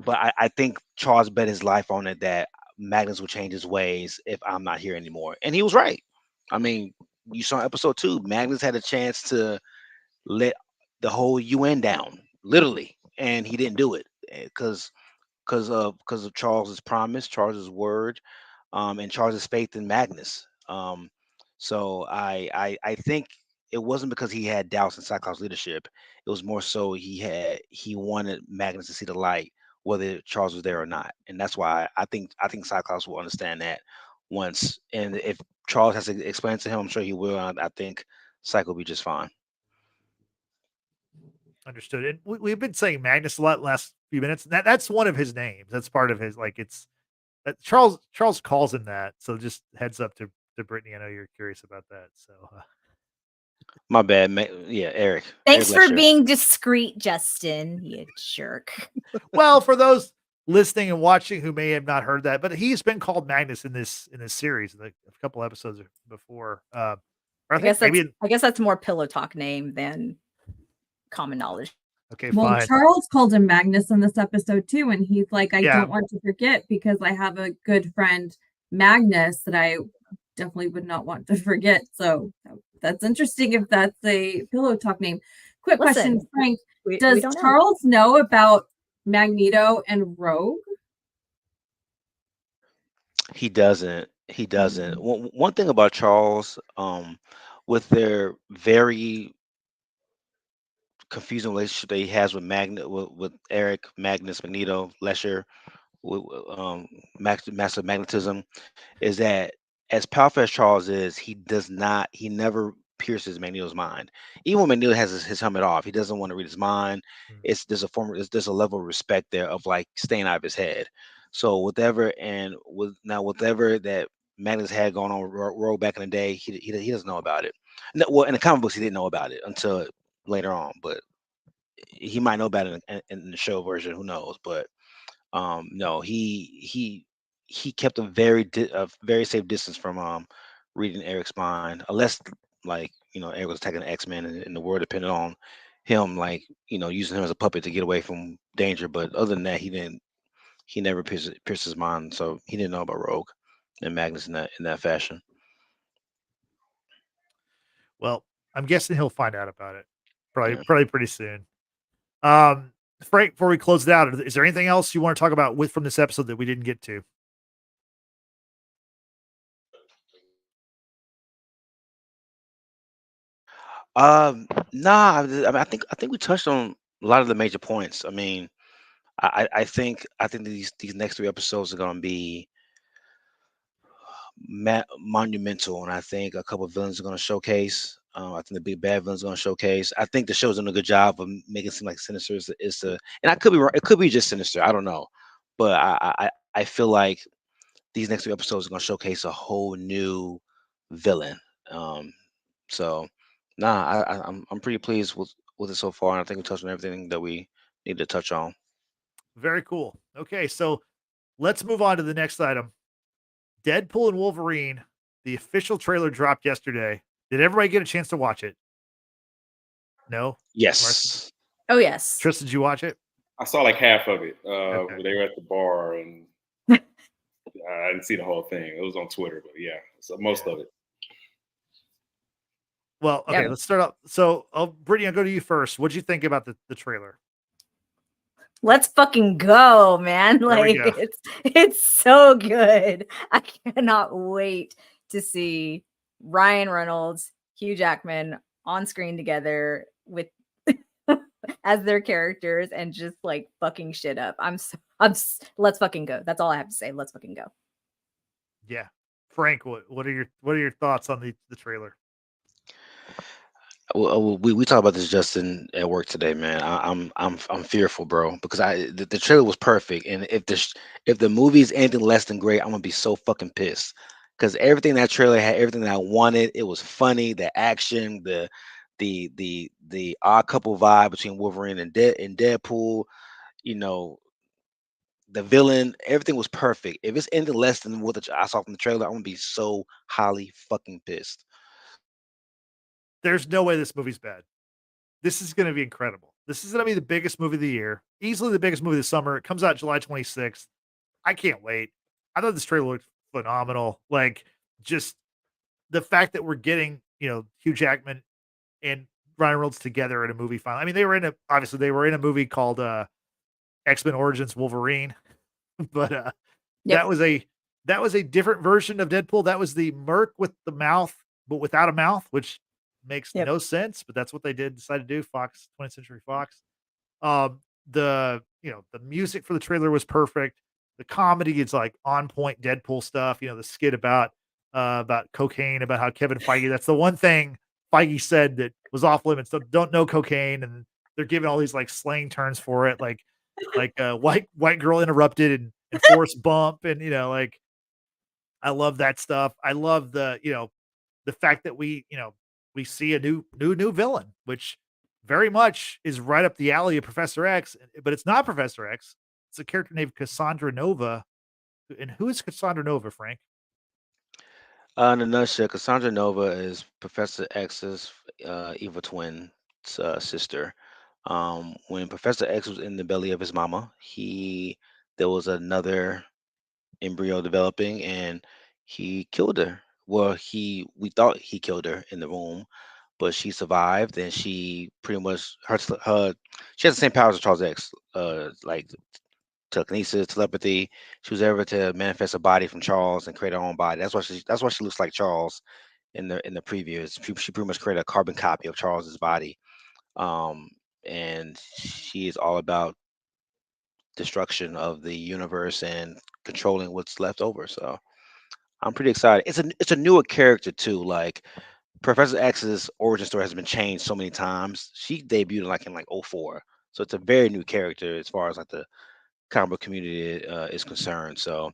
But I think Charles bet his life on it that Magnus would change his ways if I'm not here anymore, and he was right. I mean, you saw in episode 2, Magnus had a chance to let the whole UN down, literally, and he didn't do it because of Charles's promise, Charles's word, and Charles's faith in Magnus. So I think it wasn't because he had doubts in Cyclops' leadership. It was more so he wanted Magnus to see the light, whether Charles was there or not, and that's why I think Cyclops will understand that once. And if Charles has to explain to him, I'm sure he will. And I think Cycle will be just fine. Understood. And we've been saying Magnus a lot the last few minutes. That's one of his names. That's part of his, like, it's Charles calls him that. So just heads up to Brittany. I know you're curious about that. So My bad, yeah, Eric. Thanks Eric for Lesher. being discreet, Justin. You jerk. well, for those listening and watching who may have not heard that, but he's been called Magnus in this series, like a couple episodes before. Or I guess that's more pillow talk name than common knowledge. Okay, Well, fine. Charles called him Magnus in this episode too, and he's like, I Yeah. don't want to forget because I have a good friend, Magnus, that I definitely would not want to forget. So that's interesting if that's a pillow talk name. Quick question, Listen, Frank. we Does don't know. Charles know about Magneto and Rogue? He doesn't. He doesn't. One thing about Charles, with their very confusing relationship that he has with with Eric, Magnus, Magneto, Lesher, with massive magnetism, is that as powerful as Charles is, he never pierces Magneto's mind. Even when Magneto has his helmet off, he doesn't want to read his mind. There's a level of respect there of like staying out of his head. So whatever that Magnus had going on with Rogue back in the day, he doesn't know about it. No, well, in the comic books, he didn't know about it until later on, but he might know about it in the show version. Who knows? But no, he kept a very safe distance from reading Eric's mind, unless like Eric was attacking the X-Men and the world depended on him, like using him as a puppet to get away from danger. But other than that, he never pierced his mind, so he didn't know about Rogue and Magnus in that fashion. Well, I'm guessing he'll find out about it Yeah. probably pretty soon. Frank, before we close it out, is there anything else you want to talk about from this episode that we didn't get to? Nah, I think we touched on a lot of the major points. I mean, I think these next 3 episodes are going to be monumental, and I think a couple of villains are going to showcase. I think the big bad villains are going to showcase. I think the show's doing a good job of making it seem like Sinister is the, and I could be wrong. It could be just Sinister. I don't know, but I feel like these next 3 episodes are going to showcase a whole new villain. So, nah, I'm pretty pleased with it so far, and I think we touched on everything that we need to touch on. Very cool. Okay, so let's move on to the next item. Deadpool and Wolverine. The official trailer dropped yesterday. Did everybody get a chance to watch it? No? Yes. Oh yes. Tristan, did you watch it? I saw like half of it. Okay. They were at the bar, and I didn't see the whole thing. It was on Twitter, but yeah, so most of it. Well, okay, Yeah. let's start off. So, Brittany, I'll go to you first. What'd you think about the trailer? Let's fucking go, man. There we Like go. it's so good. I cannot wait to see Ryan Reynolds, Hugh Jackman on screen together with as their characters and just like fucking shit up. Let's fucking go. That's all I have to say. Let's fucking go. Yeah. Frank, what are your thoughts on the trailer? Well, we talked about this, Justin, at work today, man. I'm fearful, bro, because the trailer was perfect, and if the movie is anything less than great, I'm gonna be so fucking pissed. Because everything that trailer had, everything that I wanted, it was funny, the action, the odd couple vibe between Wolverine and Deadpool, the villain, everything was perfect. If it's anything less than what I saw from the trailer, I'm gonna be so highly fucking pissed. There's no way this movie's bad. This is going to be incredible. This is going to be the biggest movie of the year, easily the biggest movie of the summer. It comes out July 26th. I can't wait. I thought this trailer looked phenomenal. Like, just the fact that we're getting, Hugh Jackman and Ryan Reynolds together in a movie finally. I mean, they were in a movie called X-Men Origins Wolverine, but Yep. that was a different version of Deadpool. That was the Merc with the mouth, but without a mouth, which makes Yep. no sense. But that's what they decided to do. 20th Century Fox. The music for the trailer was perfect. The comedy is like on point Deadpool stuff. The skit about cocaine, about how Kevin Feige. That's the one thing Feige said that was off limits. Don't know cocaine, and they're giving all these like slang terms for it, like white girl interrupted and force bump, and like I love that stuff. I love the fact that we see a new villain, which very much is right up the alley of Professor X, but it's not Professor X. It's a character named Cassandra Nova. And who is Cassandra Nova, Frank? In a nutshell, Cassandra Nova is Professor X's evil twin sister. When Professor X was in the belly of his mama, there was another embryo developing, and he killed her. Well, we thought he killed her in the womb, but she survived, and she pretty much she has the same powers as Charles X, like telekinesis, telepathy. She was able to manifest a body from Charles and create her own body. That's why she looks like Charles in the previews. She pretty much created a carbon copy of Charles's body. Um, and she is all about destruction of the universe and controlling what's left over. So I'm pretty excited. It's a newer character too. Like Professor X's origin story has been changed so many times. She debuted in '04. So it's a very new character as far as like the comic book community is concerned. So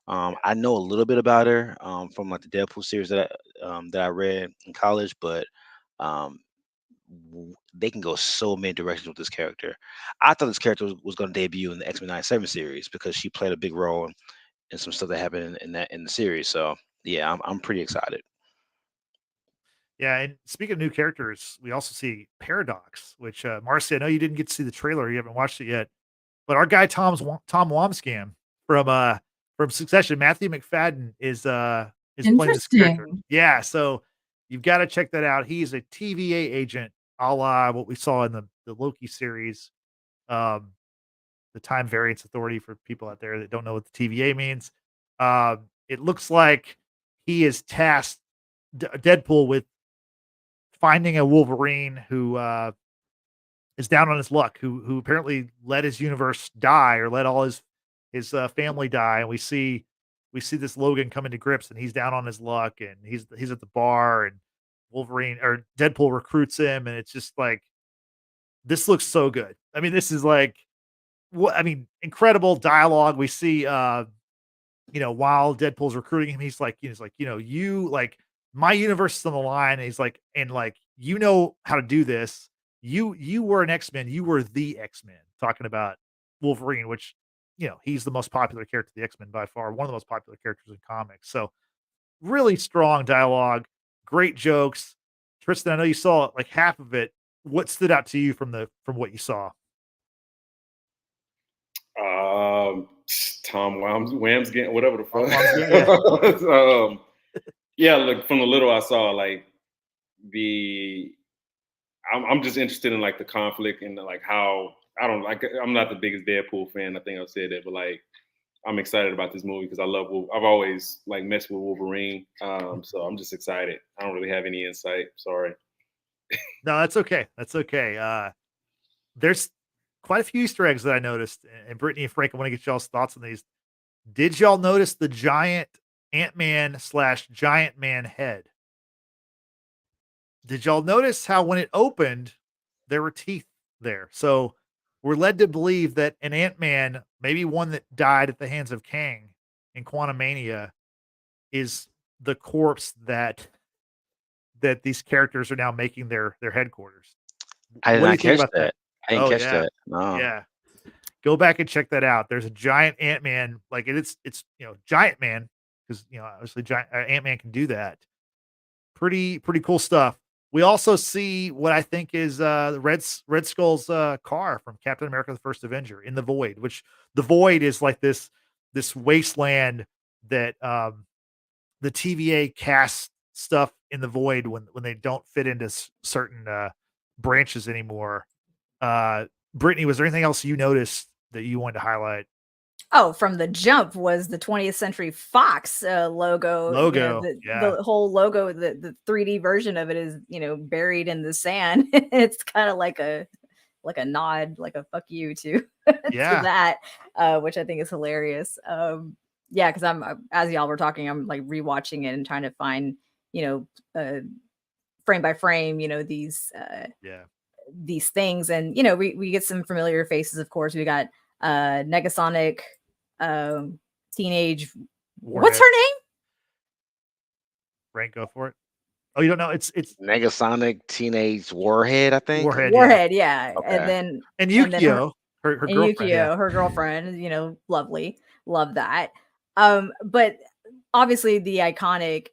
I know a little bit about her from like the Deadpool series that I read in college, but um, they can go so many directions with this character. I thought this character was going to debut in the X-Men '97 series because she played a big role in some stuff that happened in the series. So yeah, I'm pretty excited. Yeah, and speaking of new characters, we also see Paradox, which Marcy, I know you didn't get to see the trailer, you haven't watched it yet, but our guy Tom Wamsgam from Succession, Matthew McFadden is playing this character. Interesting. Yeah, so you've got to check that out. He's a TVA agent, a la what we saw in the Loki series, um, the Time Variance Authority for people out there that don't know what the TVA means. It looks like he is tasked Deadpool with finding a Wolverine who is down on his luck, who apparently let his universe die or let all his family die, and we see this Logan coming to grips, and he's down on his luck, and he's at the bar, and Wolverine or Deadpool recruits him, and it's just like this looks so good. I mean, this is like what I mean, incredible dialogue. We see while Deadpool's recruiting him, you like my universe is on the line. And he's like, and like, how to do this. You were an X-Men. You were the X-Men, talking about Wolverine, which, he's the most popular character of the X-Men by far, one of the most popular characters in comics. So really strong dialogue, great jokes. Tristan, I know you saw like half of it. What stood out to you from what you saw? Tom Wamsgam, whatever the fuck. Wamsgam, yeah. Yeah, look, from the little I saw, like I'm just interested in like the conflict and like how I'm not the biggest Deadpool fan. I think I've said that, but like I'm excited about this movie because I've always like messed with Wolverine. So I'm just excited. I don't really have any insight. Sorry. No, that's okay. That's okay. There's quite a few Easter eggs that I noticed, and Brittany and Frank, I want to get y'all's thoughts on these. Did y'all notice the giant Ant-Man / Giant Man head? Did y'all notice how when it opened, there were teeth there? So we're led to believe that an Ant-Man, maybe one that died at the hands of Kang in Quantumania, is the corpse that these characters are now making their headquarters. I did What do you not think catch about that. that? I didn't Oh, catch yeah. that. No. Yeah. Go back and check that out. There's a giant Ant-Man, like it's Giant Man, because obviously giant Ant-Man can do that. Pretty cool stuff. We also see what I think is Red Skull's car from Captain America: The First Avenger in the Void, which the Void is like this wasteland that the TVA cast stuff in the void when they don't fit into certain branches anymore. Brittany, was there anything else you noticed that you wanted to highlight? Oh, from the jump was the 20th Century Fox logo. You know, Yeah. the whole logo, the 3D version of it is, you know, buried in the sand. It's kind of like a nod, like a fuck you to Yeah. to that, which I think is hilarious. Yeah, because as y'all were talking, I'm like rewatching it and trying to find, you know, frame by frame, you know, these things, and you know, we get some familiar faces. Of course, we got Negasonic, teenage. What's her name? Frank, go for it. Oh, you don't know? It's Negasonic Teenage Warhead, I think. Warhead, yeah. Okay. And Yukio, her and girlfriend, Yukio, her girlfriend, you know, lovely, love that. But obviously the iconic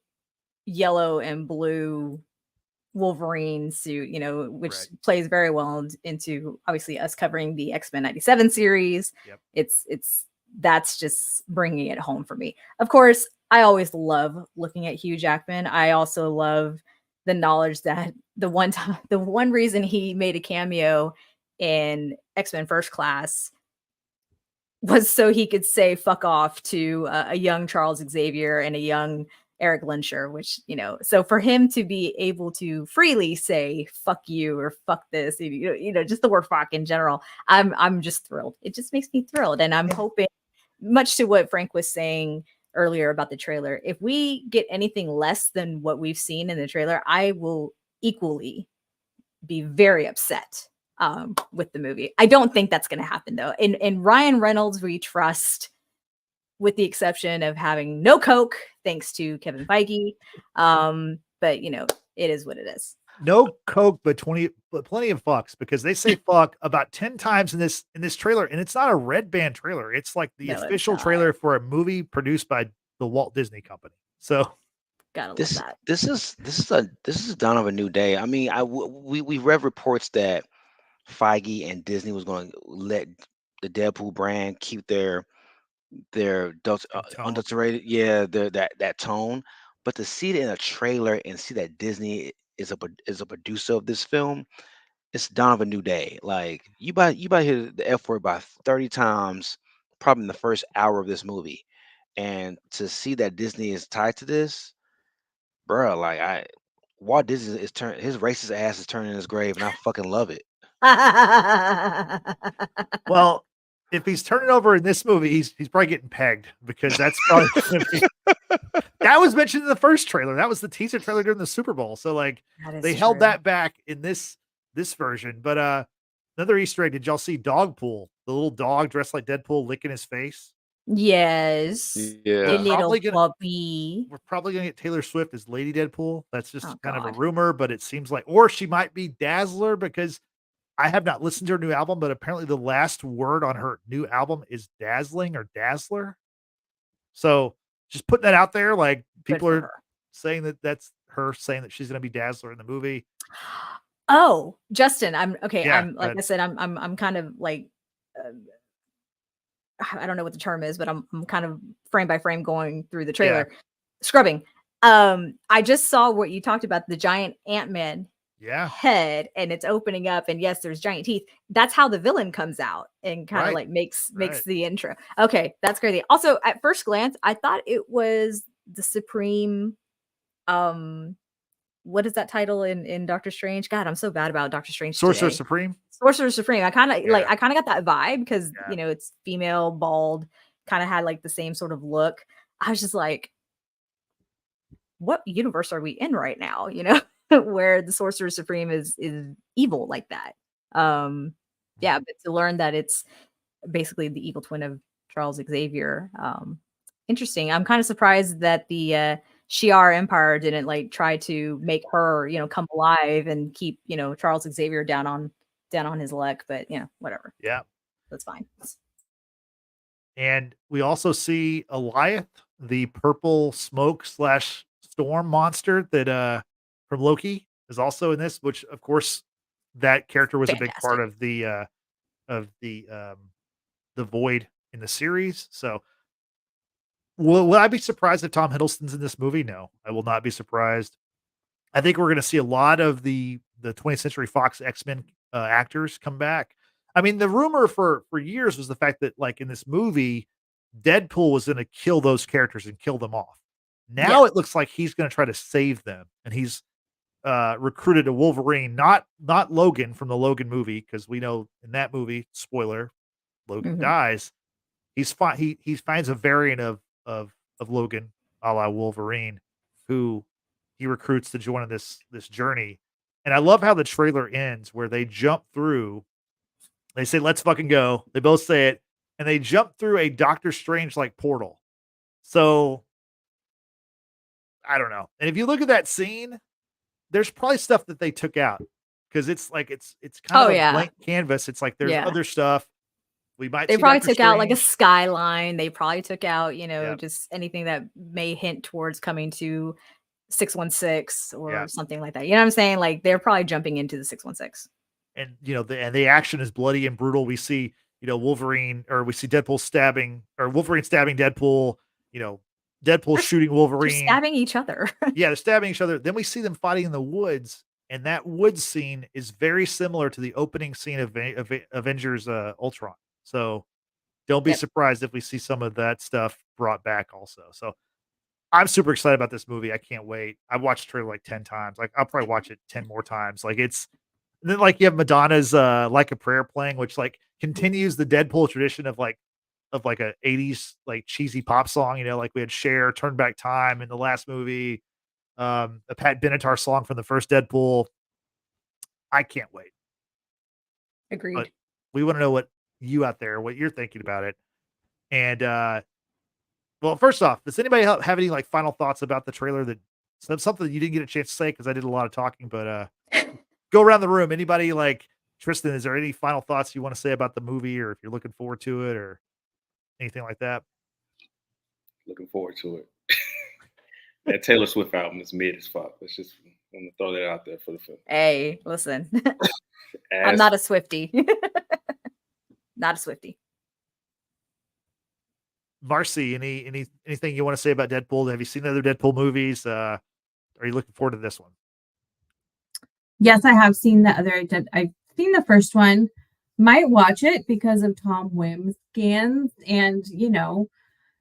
yellow and blue Wolverine suit, you know, which plays very well into obviously us covering the X-Men 97 series. Yep. That's just bringing it home for me. Of course, I always love looking at Hugh Jackman. I also love the knowledge that the one reason he made a cameo in X-Men First Class was so he could say fuck off to a young Charles Xavier and a young Eric Lensher, which, you know, so for him to be able to freely say fuck you or fuck this, you know, just the word fuck in general, I'm just thrilled. It just makes me thrilled. And I'm hoping, much to what Frank was saying earlier about the trailer, if we get anything less than what we've seen in the trailer, I will equally be very upset with the movie. I don't think that's going to happen though. In Ryan Reynolds, we trust, with the exception of having no Coke, thanks to Kevin Feige. But you know, it is what it is. No Coke, but plenty of fucks, because they say fuck about 10 times in this trailer, and it's not a red band trailer. It's like the official trailer for a movie produced by the Walt Disney Company. So gotta love that. This is dawn of a new day. I mean, we read reports that Feige and Disney was going to let the Deadpool brand keep their unadulterated, that tone, but to see it in a trailer and see that Disney is a producer of this film, it's dawn of a new day. Like you might hear the F word about 30 times, probably in the first hour of this movie, and to see that Disney is tied to this, bro, like Walt Disney his racist ass is turning in his grave, and I fucking love it. Well, if he's turning over in this movie, he's probably getting pegged, because that's probably going to be. That was mentioned in the first trailer. That was the teaser trailer during the Super Bowl. So like they held that back in this version. But another Easter egg. Did y'all see Dogpool, the little dog dressed like Deadpool licking his face? Yes. Yeah. The little puppy. We're probably gonna get Taylor Swift as Lady Deadpool. That's just kind of a rumor, but it seems like, or she might be Dazzler, because I have not listened to her new album, but apparently the last word on her new album is dazzling or Dazzler. So just putting that out there, like people are saying that's her saying that she's going to be Dazzler in the movie. Oh, Justin, I'm okay. Yeah, I'm like I said, I'm kind of like, I don't know what the term is, but I'm kind of frame by frame going through the trailer, scrubbing. I just saw what you talked about, the giant Ant-Man head, and it's opening up, and yes, there's giant teeth. That's how the villain comes out and kind of like makes the intro. Okay, that's crazy. Also, at first glance, I thought it was the Supreme. What is that title in Doctor Strange? God, I'm so bad about Doctor Strange. Sorcerer Supreme. Sorcerer Supreme. I kind of got that vibe, because you know, it's female, bald, kind of had like the same sort of look. I was just like, what universe are we in right now? You know, where the Sorcerer Supreme is evil like that. Yeah, but to learn that it's basically the evil twin of Charles Xavier. Interesting. I'm kind of surprised that the Shi'ar Empire didn't like try to make her, you know, come alive and keep, you know, Charles Xavier down on his luck, but you know, whatever. Yeah. That's fine. And we also see Eliath, the purple smoke / storm monster that from Loki, is also in this, which of course that character was a big part of the Void in the series. So Will I be surprised if Tom Hiddleston's in this movie? No, I will not be surprised. I think we're going to see a lot of the 20th Century Fox X-Men actors come back. I mean, the rumor for years was the fact that like in this movie, Deadpool was going to kill those characters and kill them off. Now it looks like he's going to try to save them, and he's recruited a Wolverine, not Logan from the Logan movie, because we know in that movie, spoiler, Logan dies. He finds a variant of Logan, a la Wolverine, who he recruits to join on this journey. And I love how the trailer ends where they jump through. They say, "Let's fucking go." They both say it, and they jump through a Doctor Strange like portal. So I don't know. And if you look at that scene, there's probably stuff that they took out because it's like it's kind of a blank canvas. It's like there's other stuff. We might They see probably Doctor took out like a Strange. skyline. They probably took out, Yeah. just anything that may hint towards coming to 616 or Yeah. something like that. You know what I'm saying? Like they're probably jumping into the 616. And the action is bloody and brutal. We see Wolverine, or we see Deadpool stabbing, or Wolverine stabbing Deadpool. Deadpool shooting They're Wolverine. stabbing each other. Yeah, they're stabbing each other. Then we see them fighting in the woods, and that woods scene is very similar to the opening scene of Avengers Ultron. So don't be surprised if we see some of that stuff brought back also. So I'm super excited about this movie. I can't wait. I've watched the trailer like 10 times. Like I'll probably watch it 10 more times. Like and then like you have Madonna's Like a Prayer playing, which like continues the Deadpool tradition of like a 80s like cheesy pop song, like we had Cher, Turn Back Time in the last movie, a Pat Benatar song from the first Deadpool. I can't wait. Agreed. But we want to know what you out there, what you're thinking about it. And well, first off, does anybody have any like final thoughts about the trailer that something you didn't get a chance to say because I did a lot of talking, but go around the room. Anybody like Tristan, is there any final thoughts you want to say about the movie, or if you're looking forward to it or anything like that? Looking forward to it. That Taylor Swift album is mid as fuck. Let's just want to throw that out there for the film. Hey, listen. I'm not a Swiftie. Not a Swiftie. Marcy, anything you want to say about Deadpool? Have you seen the other Deadpool movies? Are you looking forward to this one? Yes, I have seen the other. I've seen the first one. Might watch it because of Tom Whim's scans and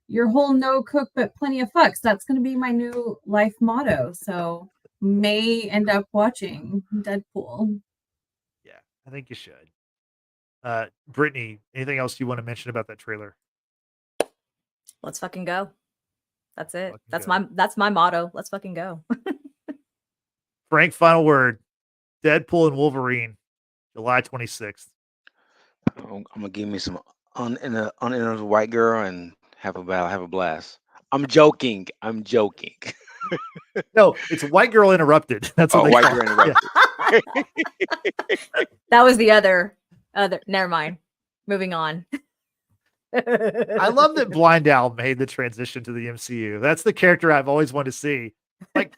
your whole no cook but plenty of fucks. That's going to be my new life motto. So may end up watching Deadpool. Yeah, I think you should. Brittany, anything else you want to mention about that trailer? Let's fucking go. That's it. Fucking That's my motto. Let's fucking go. Frank, final word. Deadpool and Wolverine, July 26th. I'm gonna give me some uninterested white girl and have a blast. I'm joking. No, it's White Girl Interrupted. That's what they White call Girl it. Interrupted. That was the other. Never mind. Moving on. I love that Blind Owl made the transition to the MCU. That's the character I've always wanted to see. Like,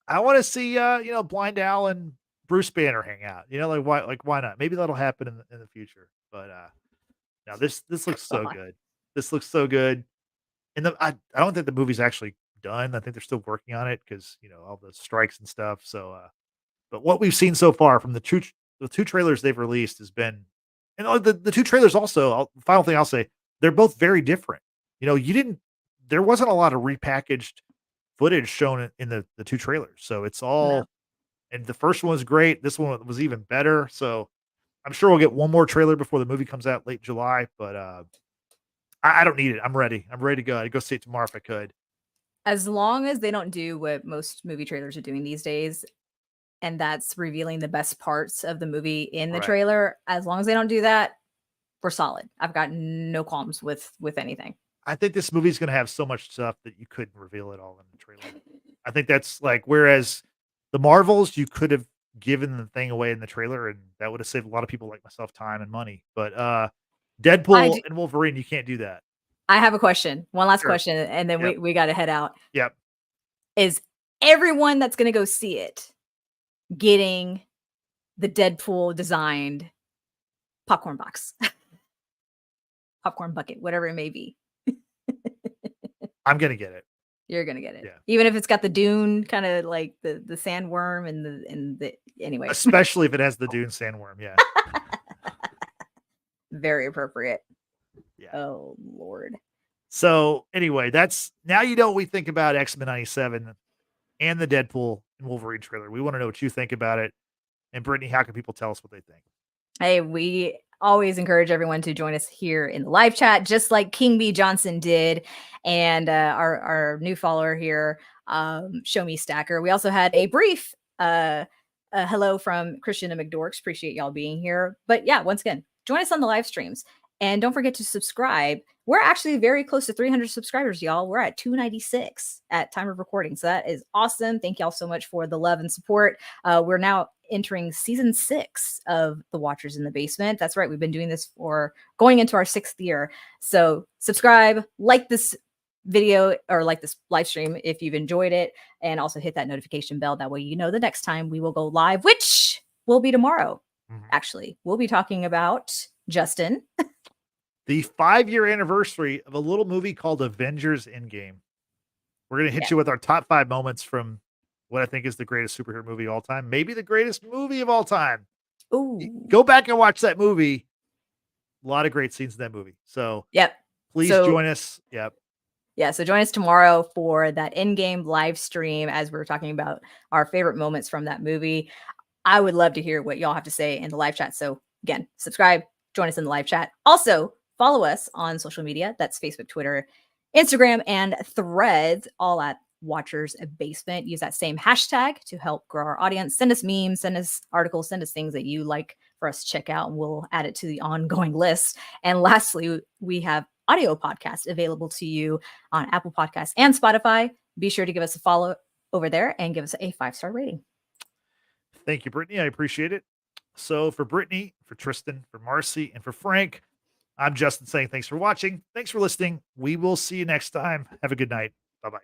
I want to see, Blind Owl and Bruce Banner hang out. Why not? Maybe that'll happen in the future. But now this looks so good. This looks so good. And I don't think the movie's actually done. I think they're still working on it because all the strikes and stuff. So, but what we've seen so far from the two trailers they've released has been, and the two trailers also. Final thing I'll say, they're both very different. There wasn't a lot of repackaged footage shown in the two trailers, so it's all. No. And the first one was great. This one was even better. So I'm sure we'll get one more trailer before the movie comes out late July. But I don't need it. I'm ready. I'm ready to go. I'd go see it tomorrow if I could. As long as they don't do what most movie trailers are doing these days, and that's revealing the best parts of the movie in the Right. trailer, as long as they don't do that, we're solid. I've got no qualms with anything. I think this movie's going to have so much stuff that you couldn't reveal it all in the trailer. I think that's like, whereas the Marvels, you could have given the thing away in the trailer and that would have saved a lot of people like myself time and money. But Deadpool and Wolverine, you can't do that. I have a question. One last Sure. question, and then Yep. we got to head out. Yep. Is everyone that's going to go see it getting the Deadpool designed popcorn box, popcorn bucket, whatever it may be? I'm gonna get it. You're gonna get it. Yeah. Even if it's got the dune kind of like the sandworm and the anyway. Especially if it has the Dune sandworm. Yeah. Very appropriate. Yeah. Oh Lord. So anyway, that's now you know what we think about X-Men 97 and the Deadpool and Wolverine trailer. We want to know what you think about it. And Brittany, how can people tell us what they think? Hey, we always encourage everyone to join us here in the live chat, just like King B Johnson did, and our new follower here, Show Me Stacker. We also had a brief hello from Christian and McDorks. Appreciate y'all being here. But yeah, once again, join us on the live streams. And don't forget to subscribe. We're actually very close to 300 subscribers, y'all. We're at 296 at time of recording. So that is awesome. Thank y'all so much for the love and support. We're now entering season 6 of The Watchers in the Basement. That's right. We've been doing this for going into our 6th year. So subscribe, like this video or like this live stream if you've enjoyed it, and also hit that notification bell. That way you know the next time we will go live, which will be tomorrow. Actually, we'll be talking about Justin. The 5-year anniversary of a little movie called Avengers Endgame. We're going to hit you with our top 5 moments from what I think is the greatest superhero movie of all time. Maybe the greatest movie of all time. Ooh. Go back and watch that movie. A lot of great scenes in that movie. So please join us. Yeah, so join us tomorrow for that Endgame live stream as we're talking about our favorite moments from that movie. I would love to hear what y'all have to say in the live chat. So again, subscribe, join us in the live chat. Also, follow us on social media. That's Facebook, Twitter, Instagram, and Threads, all at Watchers Basement. Use that same hashtag to help grow our audience. Send us memes, send us articles, send us things that you like for us to check out, and we'll add it to the ongoing list. And lastly, we have audio podcasts available to you on Apple Podcasts and Spotify. Be sure to give us a follow over there and give us a 5-star rating. Thank you, Brittany. I appreciate it. So for Brittany, for Tristan, for Marcy, and for Frank, I'm Justin saying thanks for watching. Thanks for listening. We will see you next time. Have a good night. Bye-bye.